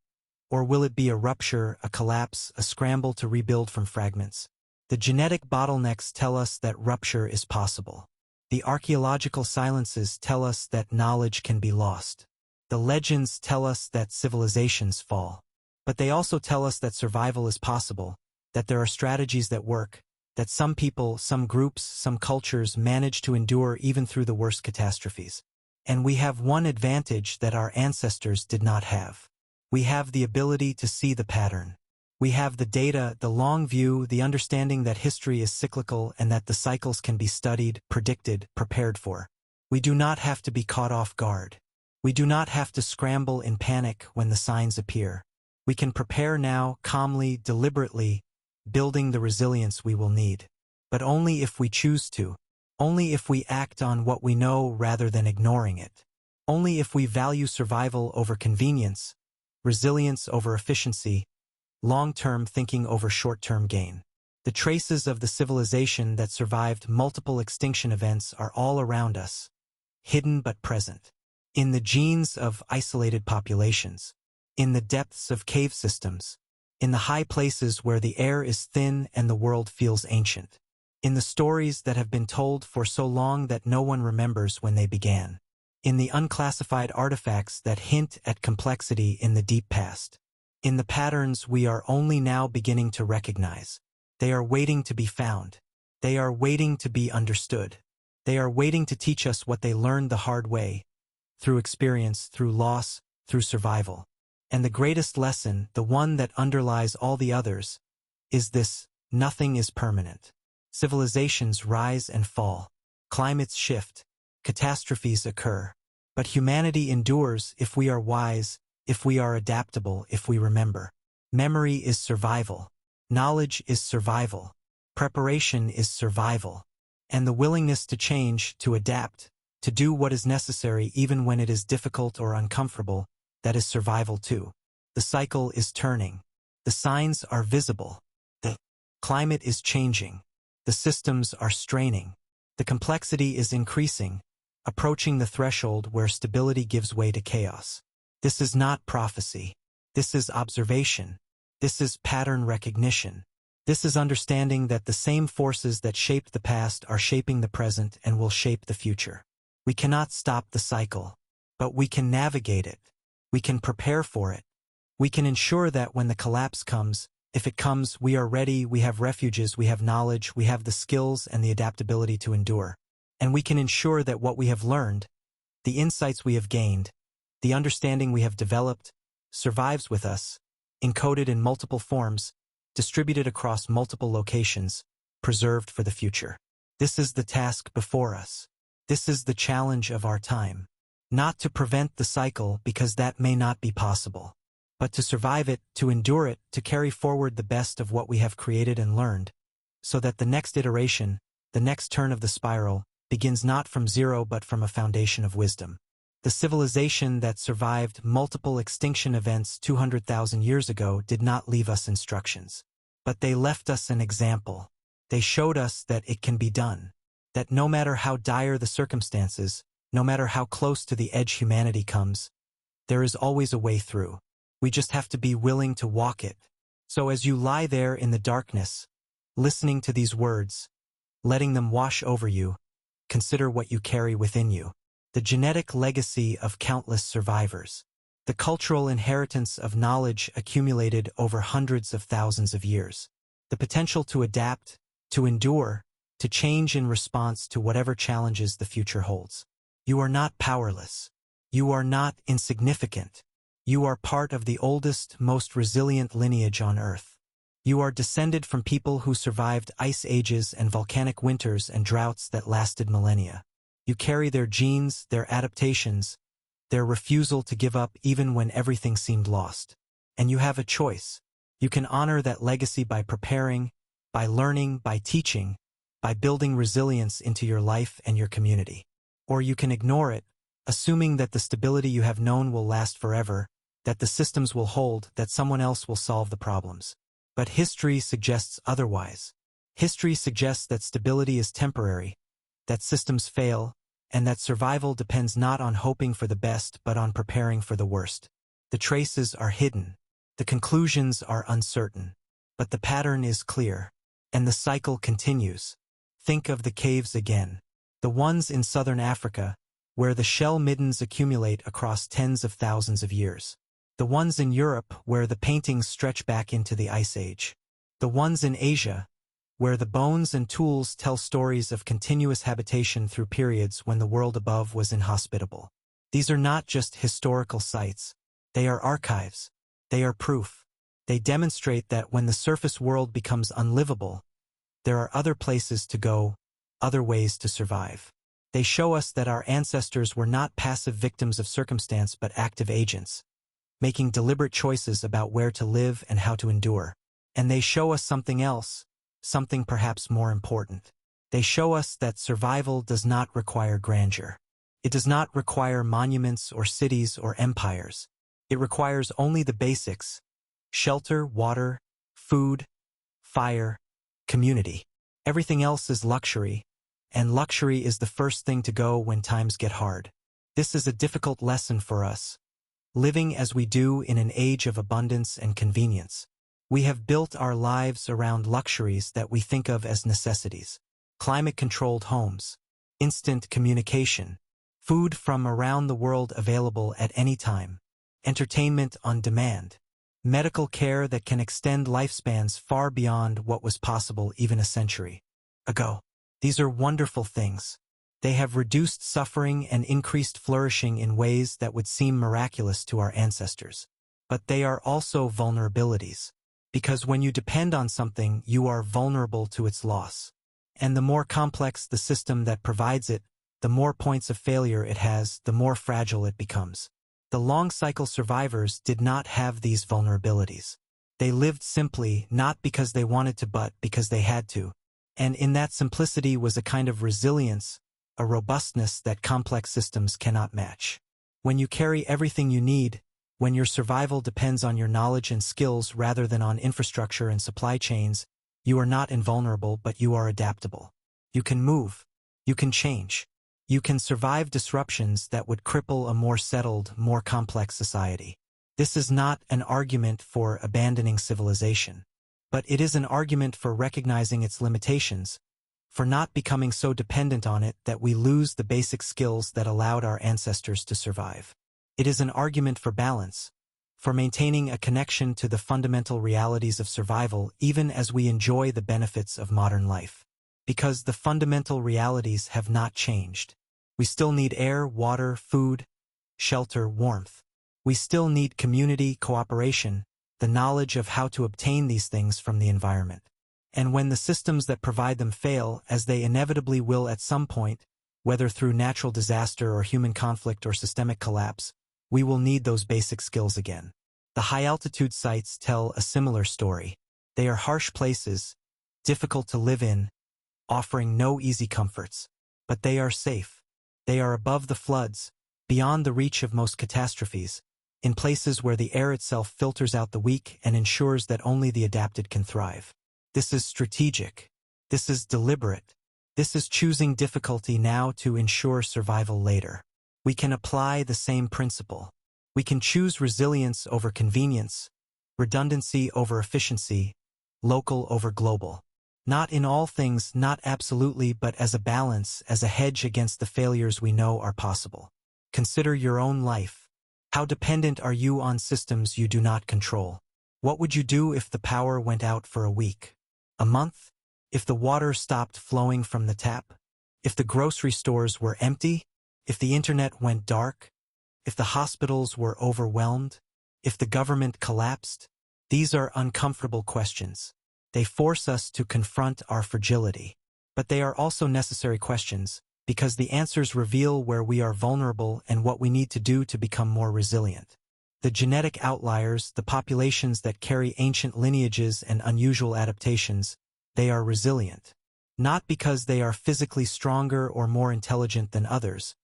Or will it be a rupture, a collapse, a scramble to rebuild from fragments? The genetic bottlenecks tell us that rupture is possible. The archaeological silences tell us that knowledge can be lost. The legends tell us that civilizations fall. But they also tell us that survival is possible, that there are strategies that work, that some people, some groups, some cultures manage to endure even through the worst catastrophes. And we have one advantage that our ancestors did not have. We have the ability to see the pattern. We have the data, the long view, the understanding that history is cyclical and that the cycles can be studied, predicted, prepared for. We do not have to be caught off guard. We do not have to scramble in panic when the signs appear. We can prepare now, calmly, deliberately, building the resilience we will need. But only if we choose to. Only if we act on what we know rather than ignoring it. Only if we value survival over convenience, resilience over efficiency, long-term thinking over short-term gain. The traces of the civilization that survived multiple extinction events are all around us, hidden but present. In the genes of isolated populations, in the depths of cave systems, in the high places where the air is thin and the world feels ancient, in the stories that have been told for so long that no one remembers when they began, in the unclassified artifacts that hint at complexity in the deep past, in the patterns we are only now beginning to recognize. They are waiting to be found. They are waiting to be understood. They are waiting to teach us what they learned the hard way, through experience, through loss, through survival. And the greatest lesson, the one that underlies all the others, is this: nothing is permanent. Civilizations rise and fall. Climates shift. Catastrophes occur. But humanity endures if we are wise, if we are adaptable, if we remember. Memory is survival. Knowledge is survival. Preparation is survival. And the willingness to change, to adapt, to do what is necessary even when it is difficult or uncomfortable, that is survival too. The cycle is turning. The signs are visible. The climate is changing. The systems are straining. The complexity is increasing. approaching the threshold where stability gives way to chaos. This is not prophecy. This is observation. This is pattern recognition. This is understanding that the same forces that shaped the past are shaping the present and will shape the future. We cannot stop the cycle, but we can navigate it. We can prepare for it. We can ensure that when the collapse comes, if it comes, we are ready, we have refuges, we have knowledge, we have the skills and the adaptability to endure. And we can ensure that what we have learned, the insights we have gained, the understanding we have developed, survives with us, encoded in multiple forms, distributed across multiple locations, preserved for the future. This is the task before us. This is the challenge of our time. Not to prevent the cycle because that may not be possible, but to survive it, to endure it, to carry forward the best of what we have created and learned, so that the next iteration, the next turn of the spiral, begins not from zero but from a foundation of wisdom. The civilization that survived multiple extinction events 200,000 years ago did not leave us instructions. But they left us an example. They showed us that it can be done. That no matter how dire the circumstances, no matter how close to the edge humanity comes, there is always a way through. We just have to be willing to walk it. So as you lie there in the darkness, listening to these words, letting them wash over you, consider what you carry within you. The genetic legacy of countless survivors. The cultural inheritance of knowledge accumulated over hundreds of thousands of years. The potential to adapt, to endure, to change in response to whatever challenges the future holds. You are not powerless. You are not insignificant. You are part of the oldest, most resilient lineage on Earth. You are descended from people who survived ice ages and volcanic winters and droughts that lasted millennia. You carry their genes, their adaptations, their refusal to give up even when everything seemed lost. And you have a choice. You can honor that legacy by preparing, by learning, by teaching, by building resilience into your life and your community. Or you can ignore it, assuming that the stability you have known will last forever, that the systems will hold, that someone else will solve the problems. But history suggests otherwise. History suggests that stability is temporary, that systems fail, and that survival depends not on hoping for the best but on preparing for the worst. The traces are hidden. The conclusions are uncertain. But the pattern is clear. And the cycle continues. Think of the caves again. The ones in southern Africa, where the shell middens accumulate across tens of thousands of years. The ones in Europe, where the paintings stretch back into the Ice Age. The ones in Asia, where the bones and tools tell stories of continuous habitation through periods when the world above was inhospitable. These are not just historical sites. They are archives. They are proof. They demonstrate that when the surface world becomes unlivable, there are other places to go, other ways to survive. They show us that our ancestors were not passive victims of circumstance but active agents, making deliberate choices about where to live and how to endure. And they show us something else, something perhaps more important. They show us that survival does not require grandeur. It does not require monuments or cities or empires. It requires only the basics: shelter, water, food, fire, community. Everything else is luxury, and luxury is the first thing to go when times get hard. This is a difficult lesson for us, living as we do in an age of abundance and convenience. We have built our lives around luxuries that we think of as necessities. Climate-controlled homes, instant communication, food from around the world available at any time, entertainment on demand, medical care that can extend lifespans far beyond what was possible even a century ago. These are wonderful things. They have reduced suffering and increased flourishing in ways that would seem miraculous to our ancestors. But they are also vulnerabilities. Because when you depend on something, you are vulnerable to its loss. And the more complex the system that provides it, the more points of failure it has, the more fragile it becomes. The long-cycle survivors did not have these vulnerabilities. They lived simply, not because they wanted to but because they had to. And in that simplicity was a kind of resilience, a robustness that complex systems cannot match. When you carry everything you need, when your survival depends on your knowledge and skills rather than on infrastructure and supply chains, you are not invulnerable but you are adaptable. You can move. You can change. You can survive disruptions that would cripple a more settled, more complex society. This is not an argument for abandoning civilization, but it is an argument for recognizing its limitations, for not becoming so dependent on it that we lose the basic skills that allowed our ancestors to survive. It is an argument for balance, for maintaining a connection to the fundamental realities of survival even as we enjoy the benefits of modern life. Because the fundamental realities have not changed. We still need air, water, food, shelter, warmth. We still need community, cooperation, the knowledge of how to obtain these things from the environment. And when the systems that provide them fail, as they inevitably will at some point, whether through natural disaster or human conflict or systemic collapse, we will need those basic skills again. The high-altitude sites tell a similar story. They are harsh places, difficult to live in, offering no easy comforts. But they are safe. They are above the floods, beyond the reach of most catastrophes, in places where the air itself filters out the weak and ensures that only the adapted can thrive. This is strategic. This is deliberate. This is choosing difficulty now to ensure survival later. We can apply the same principle. We can choose resilience over convenience, redundancy over efficiency, local over global. Not in all things, not absolutely, but as a balance, as a hedge against the failures we know are possible. Consider your own life. How dependent are you on systems you do not control? What would you do if the power went out for a week? A month? If the water stopped flowing from the tap? If the grocery stores were empty? If the internet went dark? If the hospitals were overwhelmed? If the government collapsed? These are uncomfortable questions. They force us to confront our fragility. But they are also necessary questions, because the answers reveal where we are vulnerable and what we need to do to become more resilient. The genetic outliers, the populations that carry ancient lineages and unusual adaptations, they are resilient. Not because they are physically stronger or more intelligent than others,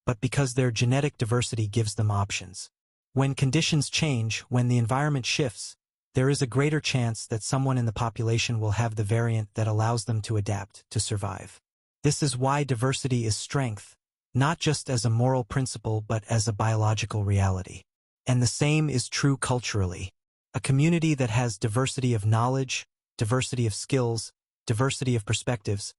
but because their genetic diversity gives them options. When conditions change, when the environment shifts, there is a greater chance that someone in the population will have the variant that allows them to adapt, to survive. This is why diversity is strength, not just as a moral principle but as a biological reality. And the same is true culturally. A community that has diversity of knowledge, diversity of skills, diversity of perspectives,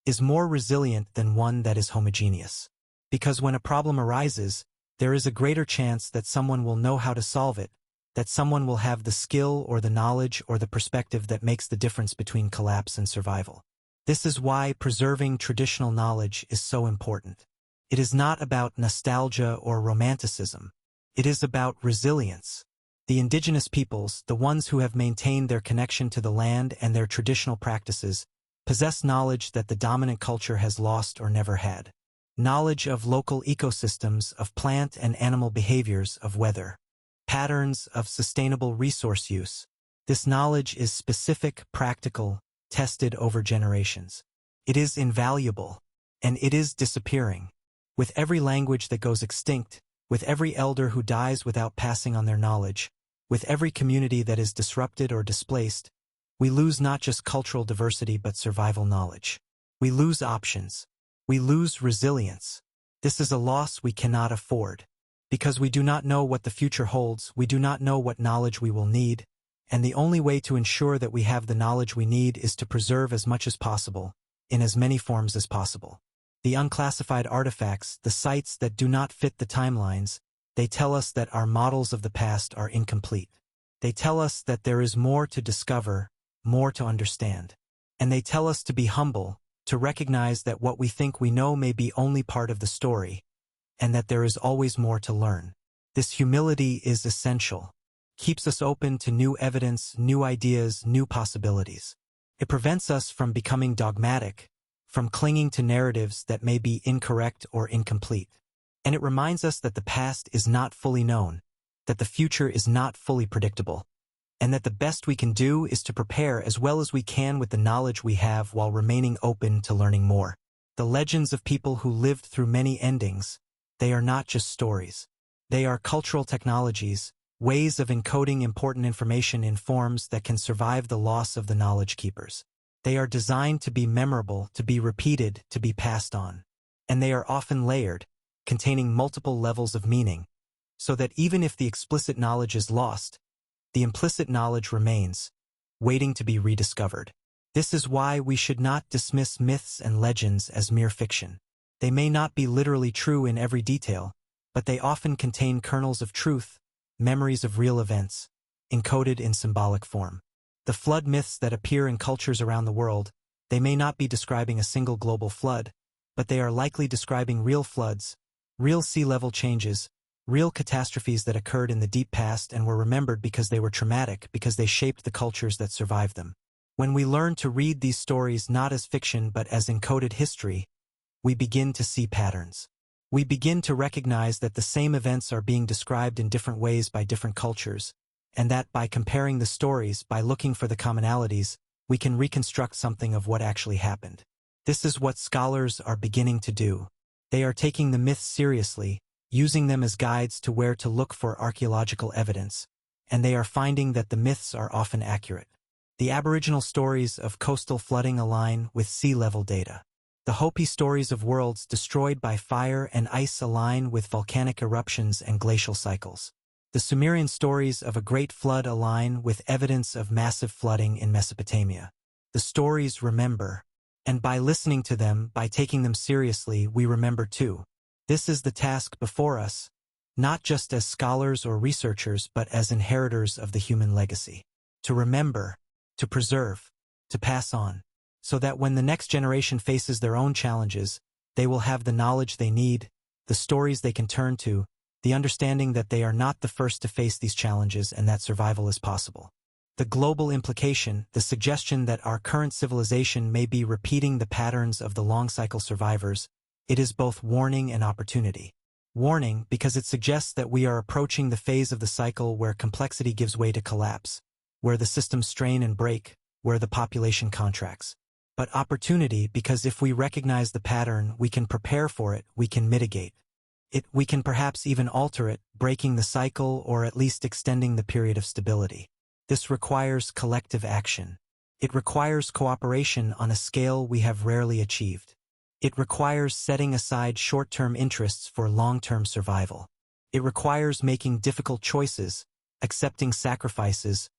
is more resilient than one that is homogeneous. Because when a problem arises, there is a greater chance that someone will know how to solve it, that someone will have the skill or the knowledge or the perspective that makes the difference between collapse and survival. This is why preserving traditional knowledge is so important. It is not about nostalgia or romanticism. It is about resilience. The indigenous peoples, the ones who have maintained their connection to the land and their traditional practices, possess knowledge that the dominant culture has lost or never had. Knowledge of local ecosystems, of plant and animal behaviors, of weather. Patterns of sustainable resource use. This knowledge is specific, practical, tested over generations. It is invaluable, and it is disappearing. With every language that goes extinct, with every elder who dies without passing on their knowledge, with every community that is disrupted or displaced, we lose not just cultural diversity but survival knowledge. We lose options. We lose resilience. This is a loss we cannot afford. Because we do not know what the future holds, we do not know what knowledge we will need, and the only way to ensure that we have the knowledge we need is to preserve as much as possible, in as many forms as possible. The unclassified artifacts, the sites that do not fit the timelines, they tell us that our models of the past are incomplete. They tell us that there is more to discover, more to understand. And they tell us to be humble, to recognize that what we think we know may be only part of the story, and that there is always more to learn. This humility is essential. Keeps us open to new evidence, new ideas, new possibilities. It prevents us from becoming dogmatic, from clinging to narratives that may be incorrect or incomplete. And it reminds us that the past is not fully known, that the future is not fully predictable, and that the best we can do is to prepare as well as we can with the knowledge we have while remaining open to learning more. The legends of people who lived through many endings, they are not just stories. They are cultural technologies, ways of encoding important information in forms that can survive the loss of the knowledge keepers. They are designed to be memorable, to be repeated, to be passed on. and they are often layered, containing multiple levels of meaning, so that even if the explicit knowledge is lost, the implicit knowledge remains, waiting to be rediscovered. This is why we should not dismiss myths and legends as mere fiction. They may not be literally true in every detail, but they often contain kernels of truth, memories of real events, encoded in symbolic form. The flood myths that appear in cultures around the world, they may not be describing a single global flood, but they are likely describing real floods, real sea level changes, real catastrophes that occurred in the deep past and were remembered because they were traumatic, because they shaped the cultures that survived them. When we learn to read these stories not as fiction but as encoded history, we begin to see patterns. We begin to recognize that the same events are being described in different ways by different cultures, and that by comparing the stories, by looking for the commonalities, we can reconstruct something of what actually happened. This is what scholars are beginning to do. They are taking the myths seriously, using them as guides to where to look for archaeological evidence, and they are finding that the myths are often accurate. The Aboriginal stories of coastal flooding align with sea level data. The Hopi stories of worlds destroyed by fire and ice align with volcanic eruptions and glacial cycles. The Sumerian stories of a great flood align with evidence of massive flooding in Mesopotamia. The stories remember, and by listening to them, by taking them seriously, we remember too. This is the task before us, not just as scholars or researchers but as inheritors of the human legacy. To remember, to preserve, to pass on, so that when the next generation faces their own challenges, they will have the knowledge they need, the stories they can turn to, the understanding that they are not the first to face these challenges and that survival is possible. The global implication, the suggestion that our current civilization may be repeating the patterns of the long-cycle survivors, it is both warning and opportunity. Warning because it suggests that we are approaching the phase of the cycle where complexity gives way to collapse, where the systems strain and break, where the population contracts. But opportunity because if we recognize the pattern, we can prepare for it, we can mitigate it, we can perhaps even alter it, breaking the cycle or at least extending the period of stability. This requires collective action. It requires cooperation on a scale we have rarely achieved. It requires setting aside short-term interests for long-term survival. It requires making difficult choices, accepting sacrifices,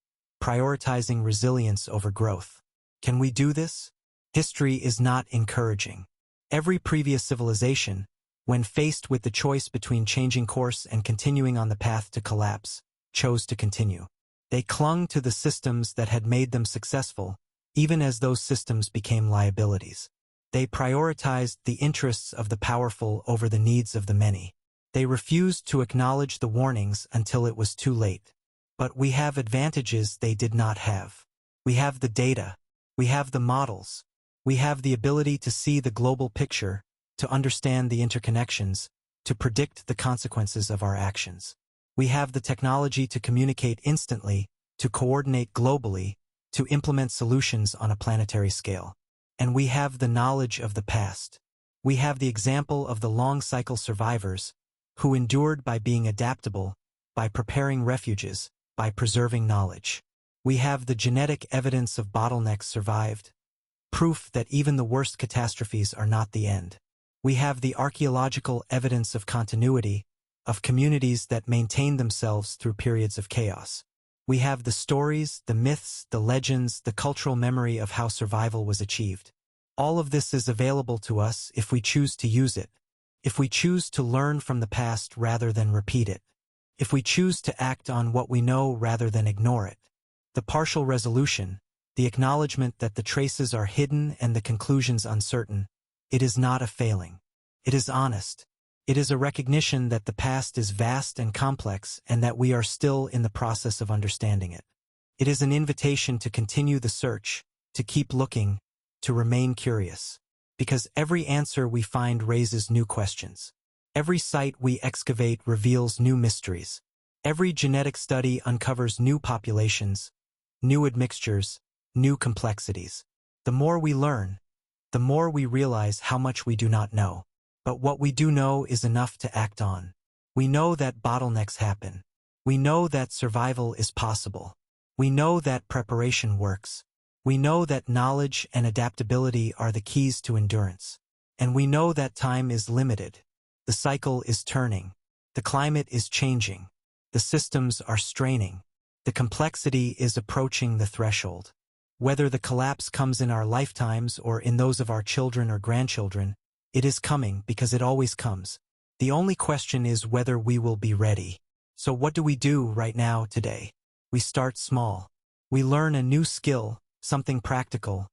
prioritizing resilience over growth. Can we do this? History is not encouraging. Every previous civilization, when faced with the choice between changing course and continuing on the path to collapse, chose to continue. They clung to the systems that had made them successful, even as those systems became liabilities. They prioritized the interests of the powerful over the needs of the many. They refused to acknowledge the warnings until it was too late. But we have advantages they did not have. We have the data. We have the models. We have the ability to see the global picture, to understand the interconnections, to predict the consequences of our actions. We have the technology to communicate instantly, to coordinate globally, to implement solutions on a planetary scale. And we have the knowledge of the past. We have the example of the long-cycle survivors, who endured by being adaptable, by preparing refuges, by preserving knowledge. We have the genetic evidence of bottlenecks survived, proof that even the worst catastrophes are not the end. We have the archaeological evidence of continuity, of communities that maintain themselves through periods of chaos. We have the stories, the myths, the legends, the cultural memory of how survival was achieved. All of this is available to us if we choose to use it, if we choose to learn from the past rather than repeat it, if we choose to act on what we know rather than ignore it. The partial resolution, the acknowledgement that the traces are hidden and the conclusions uncertain, it is not a failing. It is honest. It is a recognition that the past is vast and complex and that we are still in the process of understanding it. It is an invitation to continue the search, to keep looking, to remain curious. Because every answer we find raises new questions. Every site we excavate reveals new mysteries. Every genetic study uncovers new populations, new admixtures, new complexities. The more we learn, the more we realize how much we do not know. But what we do know is enough to act on. We know that bottlenecks happen. We know that survival is possible. We know that preparation works. We know that knowledge and adaptability are the keys to endurance. And we know that time is limited. The cycle is turning. The climate is changing. The systems are straining. The complexity is approaching the threshold. Whether the collapse comes in our lifetimes or in those of our children or grandchildren, it is coming because it always comes. The only question is whether we will be ready. So what do we do right now today? We start small. We learn a new skill, something practical,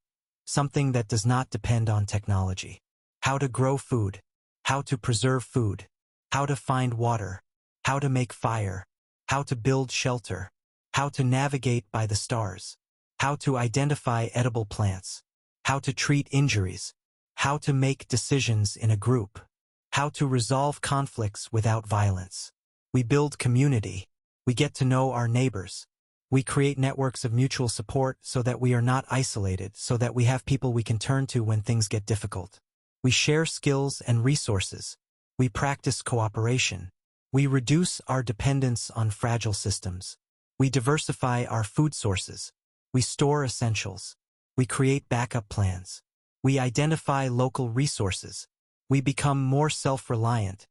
something that does not depend on technology. How to grow food, how to preserve food, how to find water, how to make fire, how to build shelter, how to navigate by the stars, how to identify edible plants, how to treat injuries, how to make decisions in a group, how to resolve conflicts without violence. We build community. We get to know our neighbors. We create networks of mutual support so that we are not isolated, so that we have people we can turn to when things get difficult. We share skills and resources. We practice cooperation. We reduce our dependence on fragile systems. We diversify our food sources. We store essentials. We create backup plans. We identify local resources. We become more self-reliant,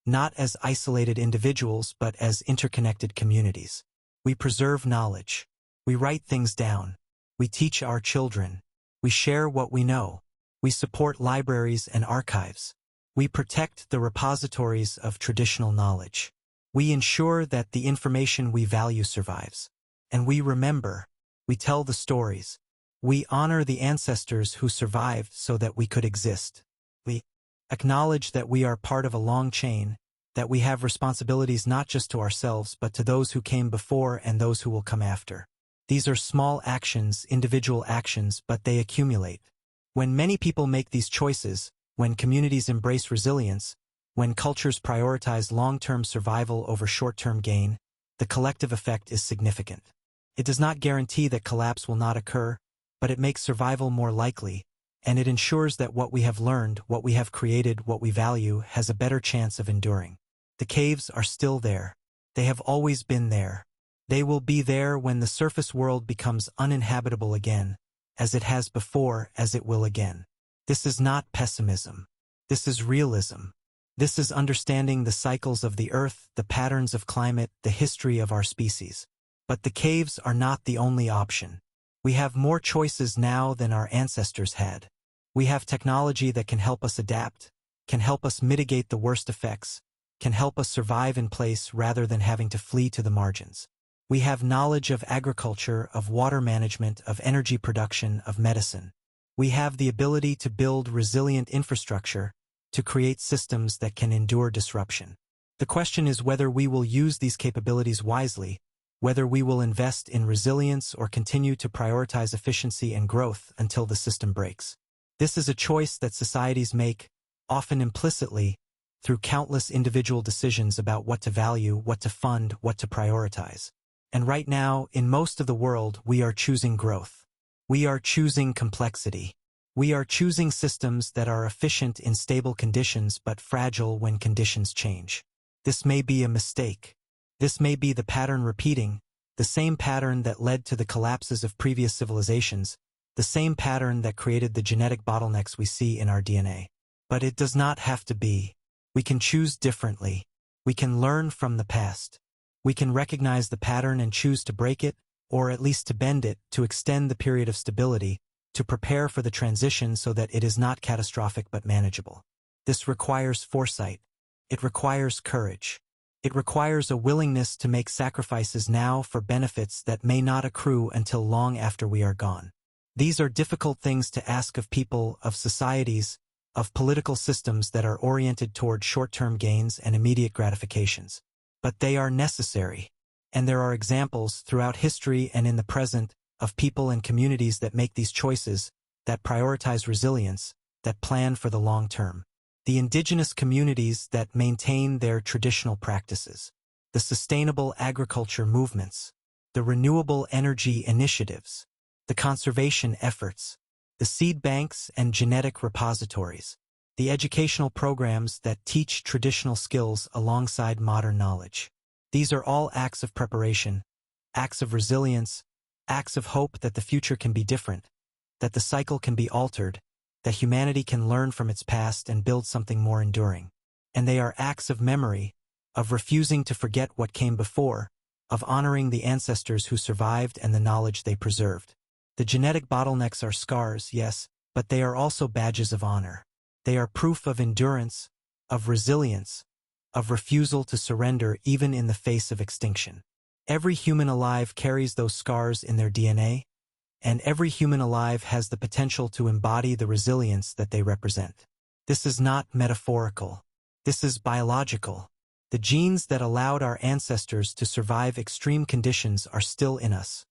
not as isolated individuals but as interconnected communities. We preserve knowledge. We write things down. We teach our children. We share what we know. We support libraries and archives. We protect the repositories of traditional knowledge. We ensure that the information we value survives. And we remember. We tell the stories. We honor the ancestors who survived so that we could exist. We acknowledge that we are part of a long chain, that we have responsibilities not just to ourselves but to those who came before and those who will come after. These are small actions, individual actions, but they accumulate. When many people make these choices, when communities embrace resilience, when cultures prioritize long-term survival over short-term gain, the collective effect is significant. It does not guarantee that collapse will not occur, but it makes survival more likely, and it ensures that what we have learned, what we have created, what we value, has a better chance of enduring. The caves are still there. They have always been there. They will be there when the surface world becomes uninhabitable again, as it has before, as it will again. This is not pessimism. This is realism. This is understanding the cycles of the earth, the patterns of climate, the history of our species. But the caves are not the only option. We have more choices now than our ancestors had. We have technology that can help us adapt, can help us mitigate the worst effects, can help us survive in place rather than having to flee to the margins. We have knowledge of agriculture, of water management, of energy production, of medicine. We have the ability to build resilient infrastructure, to create systems that can endure disruption. The question is whether we will use these capabilities wisely, whether we will invest in resilience or continue to prioritize efficiency and growth until the system breaks. This is a choice that societies make, often implicitly, through countless individual decisions about what to value, what to fund, what to prioritize. And right now, in most of the world, we are choosing growth. We are choosing complexity. We are choosing systems that are efficient in stable conditions but fragile when conditions change. This may be a mistake. This may be the pattern repeating, the same pattern that led to the collapses of previous civilizations, the same pattern that created the genetic bottlenecks we see in our DNA. But it does not have to be. We can choose differently. We can learn from the past. We can recognize the pattern and choose to break it, or at least to bend it, to extend the period of stability, to prepare for the transition so that it is not catastrophic but manageable. This requires foresight. It requires courage. It requires a willingness to make sacrifices now for benefits that may not accrue until long after we are gone. These are difficult things to ask of people, of societies, of political systems that are oriented toward short-term gains and immediate gratifications. But they are necessary. And there are examples throughout history and in the present of people and communities that make these choices, that prioritize resilience, that plan for the long term. The indigenous communities that maintain their traditional practices, the sustainable agriculture movements, the renewable energy initiatives, the conservation efforts, the seed banks and genetic repositories, the educational programs that teach traditional skills alongside modern knowledge. These are all acts of preparation, acts of resilience, acts of hope that the future can be different, that the cycle can be altered, that humanity can learn from its past and build something more enduring. And they are acts of memory, of refusing to forget what came before, of honoring the ancestors who survived and the knowledge they preserved. The genetic bottlenecks are scars, yes, but they are also badges of honor. They are proof of endurance, of resilience, of refusal to surrender even in the face of extinction. Every human alive carries those scars in their DNA, and every human alive has the potential to embody the resilience that they represent. This is not metaphorical. This is biological. The genes that allowed our ancestors to survive extreme conditions are still in us,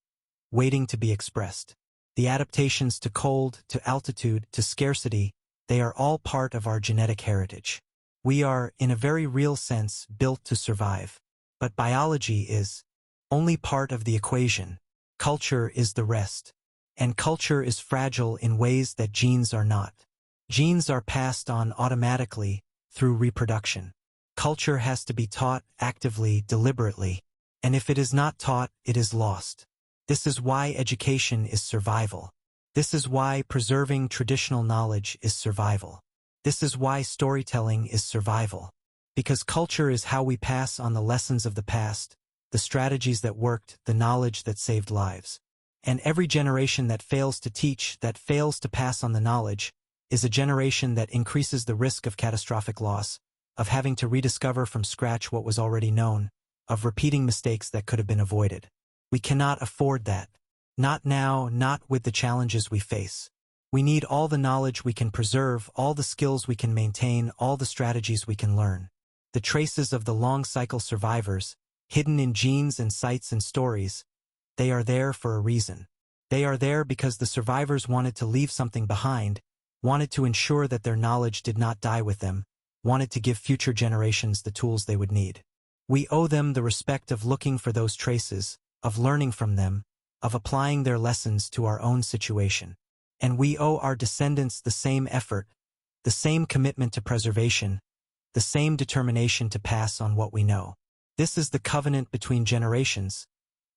waiting to be expressed. The adaptations to cold, to altitude, to scarcity, they are all part of our genetic heritage. We are, in a very real sense, built to survive. But biology is only part of the equation. Culture is the rest. And culture is fragile in ways that genes are not. Genes are passed on automatically through reproduction. Culture has to be taught actively, deliberately, and if it is not taught, it is lost. This is why education is survival. This is why preserving traditional knowledge is survival. This is why storytelling is survival. Because culture is how we pass on the lessons of the past, the strategies that worked, the knowledge that saved lives. And every generation that fails to teach, that fails to pass on the knowledge, is a generation that increases the risk of catastrophic loss, of having to rediscover from scratch what was already known, of repeating mistakes that could have been avoided. We cannot afford that. Not now, not with the challenges we face. We need all the knowledge we can preserve, all the skills we can maintain, all the strategies we can learn. The traces of the long cycle survivors, hidden in genes and sites and stories, they are there for a reason. They are there because the survivors wanted to leave something behind, wanted to ensure that their knowledge did not die with them, wanted to give future generations the tools they would need. We owe them the respect of looking for those traces, of learning from them, of applying their lessons to our own situation. And we owe our descendants the same effort, the same commitment to preservation, the same determination to pass on what we know. This is the covenant between generations,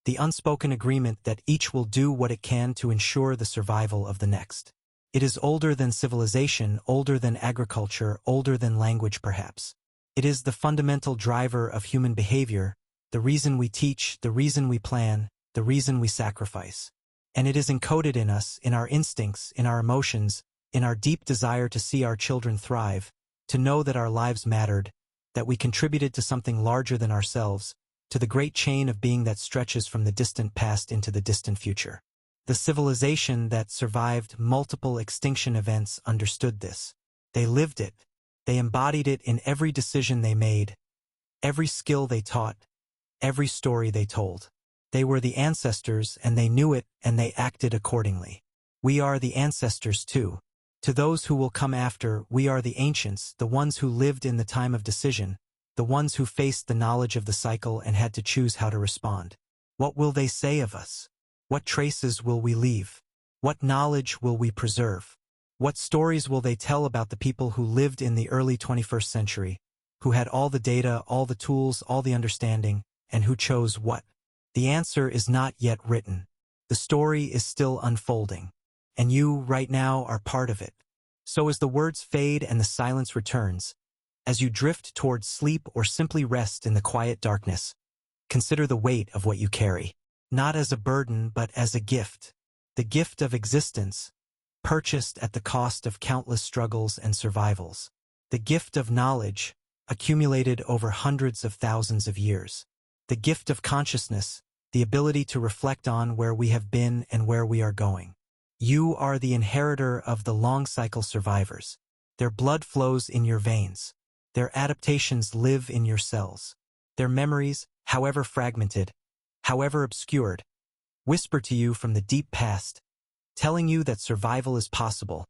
the unspoken agreement that each will do what it can to ensure the survival of the next. It is older than civilization, older than agriculture, older than language perhaps. It is the fundamental driver of human behavior, the reason we teach, the reason we plan, the reason we sacrifice. And it is encoded in us, in our instincts, in our emotions, in our deep desire to see our children thrive, to know that our lives mattered, that we contributed to something larger than ourselves, to the great chain of being that stretches from the distant past into the distant future. The civilization that survived multiple extinction events understood this. They lived it. They embodied it in every decision they made, every skill they taught, every story they told. They were the ancestors, and they knew it, and they acted accordingly. We are the ancestors too. To those who will come after, we are the ancients, the ones who lived in the time of decision, the ones who faced the knowledge of the cycle and had to choose how to respond. What will they say of us? What traces will we leave? What knowledge will we preserve? What stories will they tell about the people who lived in the early 21st century, who had all the data, all the tools, all the understanding, and who chose what? The answer is not yet written. The story is still unfolding. And you, right now, are part of it. So as the words fade and the silence returns, as you drift towards sleep or simply rest in the quiet darkness, consider the weight of what you carry. Not as a burden, but as a gift. The gift of existence, purchased at the cost of countless struggles and survivals. The gift of knowledge, accumulated over hundreds of thousands of years. The gift of consciousness, the ability to reflect on where we have been and where we are going. You are the inheritor of the long cycle survivors. Their blood flows in your veins. Their adaptations live in your cells. Their memories, however fragmented, however obscured, whisper to you from the deep past, telling you that survival is possible,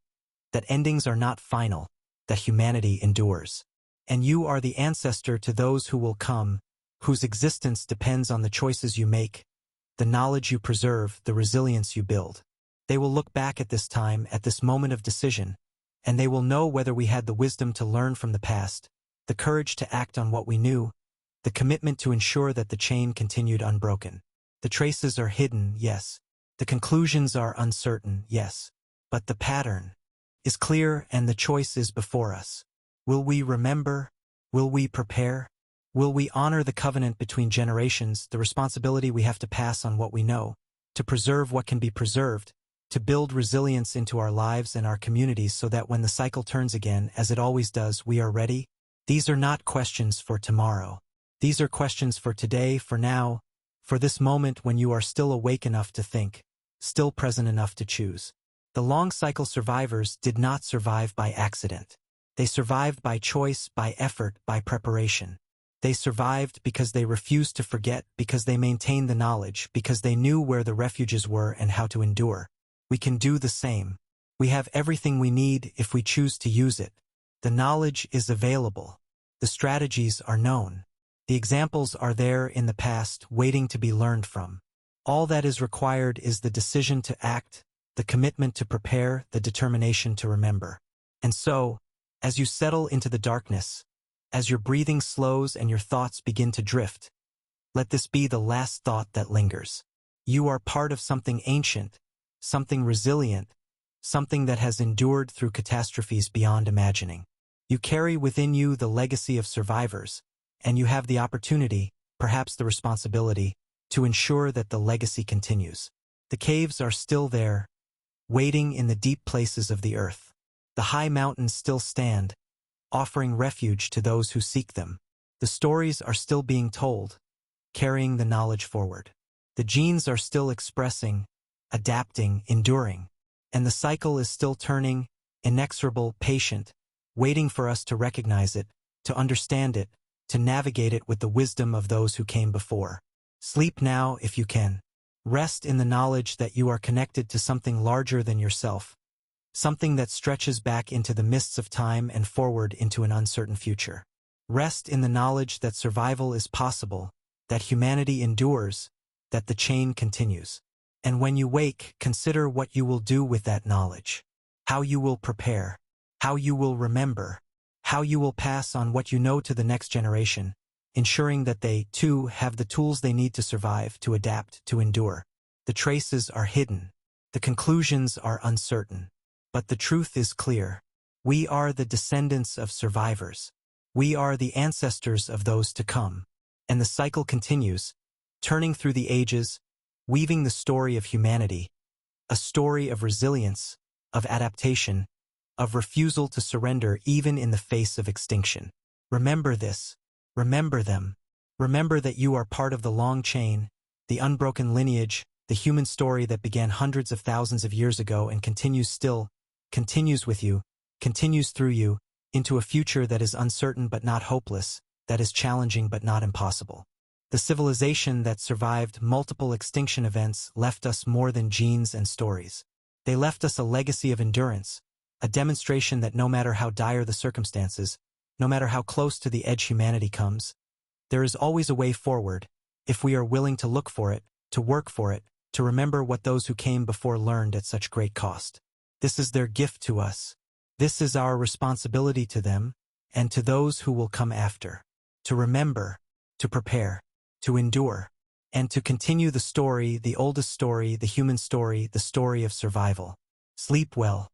that endings are not final, that humanity endures. And you are the ancestor to those who will come, whose existence depends on the choices you make, the knowledge you preserve, the resilience you build. They will look back at this time, at this moment of decision, and they will know whether we had the wisdom to learn from the past, the courage to act on what we knew, the commitment to ensure that the chain continued unbroken. The traces are hidden, yes. The conclusions are uncertain, yes. But the pattern, is clear and the choice is before us. Will we remember? Will we prepare? Will we honor the covenant between generations, the responsibility we have to pass on what we know, to preserve what can be preserved, to build resilience into our lives and our communities so that when the cycle turns again, as it always does, we are ready? These are not questions for tomorrow. These are questions for today, for now, for this moment when you are still awake enough to think, still present enough to choose. The long cycle survivors did not survive by accident. They survived by choice, by effort, by preparation. They survived because they refused to forget, because they maintained the knowledge, because they knew where the refuges were and how to endure. We can do the same. We have everything we need if we choose to use it. The knowledge is available. The strategies are known. The examples are there in the past, waiting to be learned from. All that is required is the decision to act, the commitment to prepare, the determination to remember. And so, as you settle into the darkness, as your breathing slows and your thoughts begin to drift, let this be the last thought that lingers. You are part of something ancient, something resilient, something that has endured through catastrophes beyond imagining. You carry within you the legacy of survivors, and you have the opportunity, perhaps the responsibility, to ensure that the legacy continues. The caves are still there, waiting in the deep places of the earth. The high mountains still stand, offering refuge to those who seek them. The stories are still being told, carrying the knowledge forward. The genes are still expressing, adapting, enduring. And the cycle is still turning, inexorable, patient, waiting for us to recognize it, to understand it, to navigate it with the wisdom of those who came before. Sleep now if you can. Rest in the knowledge that you are connected to something larger than yourself, something that stretches back into the mists of time and forward into an uncertain future. Rest in the knowledge that survival is possible, that humanity endures, that the chain continues. And when you wake, consider what you will do with that knowledge, how you will prepare, how you will remember, how you will pass on what you know to the next generation, ensuring that they, too, have the tools they need to survive, to adapt, to endure. The traces are hidden. The conclusions are uncertain. But the truth is clear. We are the descendants of survivors. We are the ancestors of those to come. And the cycle continues, turning through the ages, weaving the story of humanity, a story of resilience, of adaptation, of refusal to surrender even in the face of extinction. Remember this. Remember them. Remember that you are part of the long chain, the unbroken lineage, the human story that began hundreds of thousands of years ago and continues still, continues with you, continues through you, into a future that is uncertain but not hopeless, that is challenging but not impossible. The civilization that survived multiple extinction events left us more than genes and stories. They left us a legacy of endurance, a demonstration that no matter how dire the circumstances, no matter how close to the edge humanity comes, there is always a way forward, if we are willing to look for it, to work for it, to remember what those who came before learned at such great cost. This is their gift to us. This is our responsibility to them, and to those who will come after. To remember, to prepare, to endure, and to continue the story, the oldest story, the human story, the story of survival. Sleep well.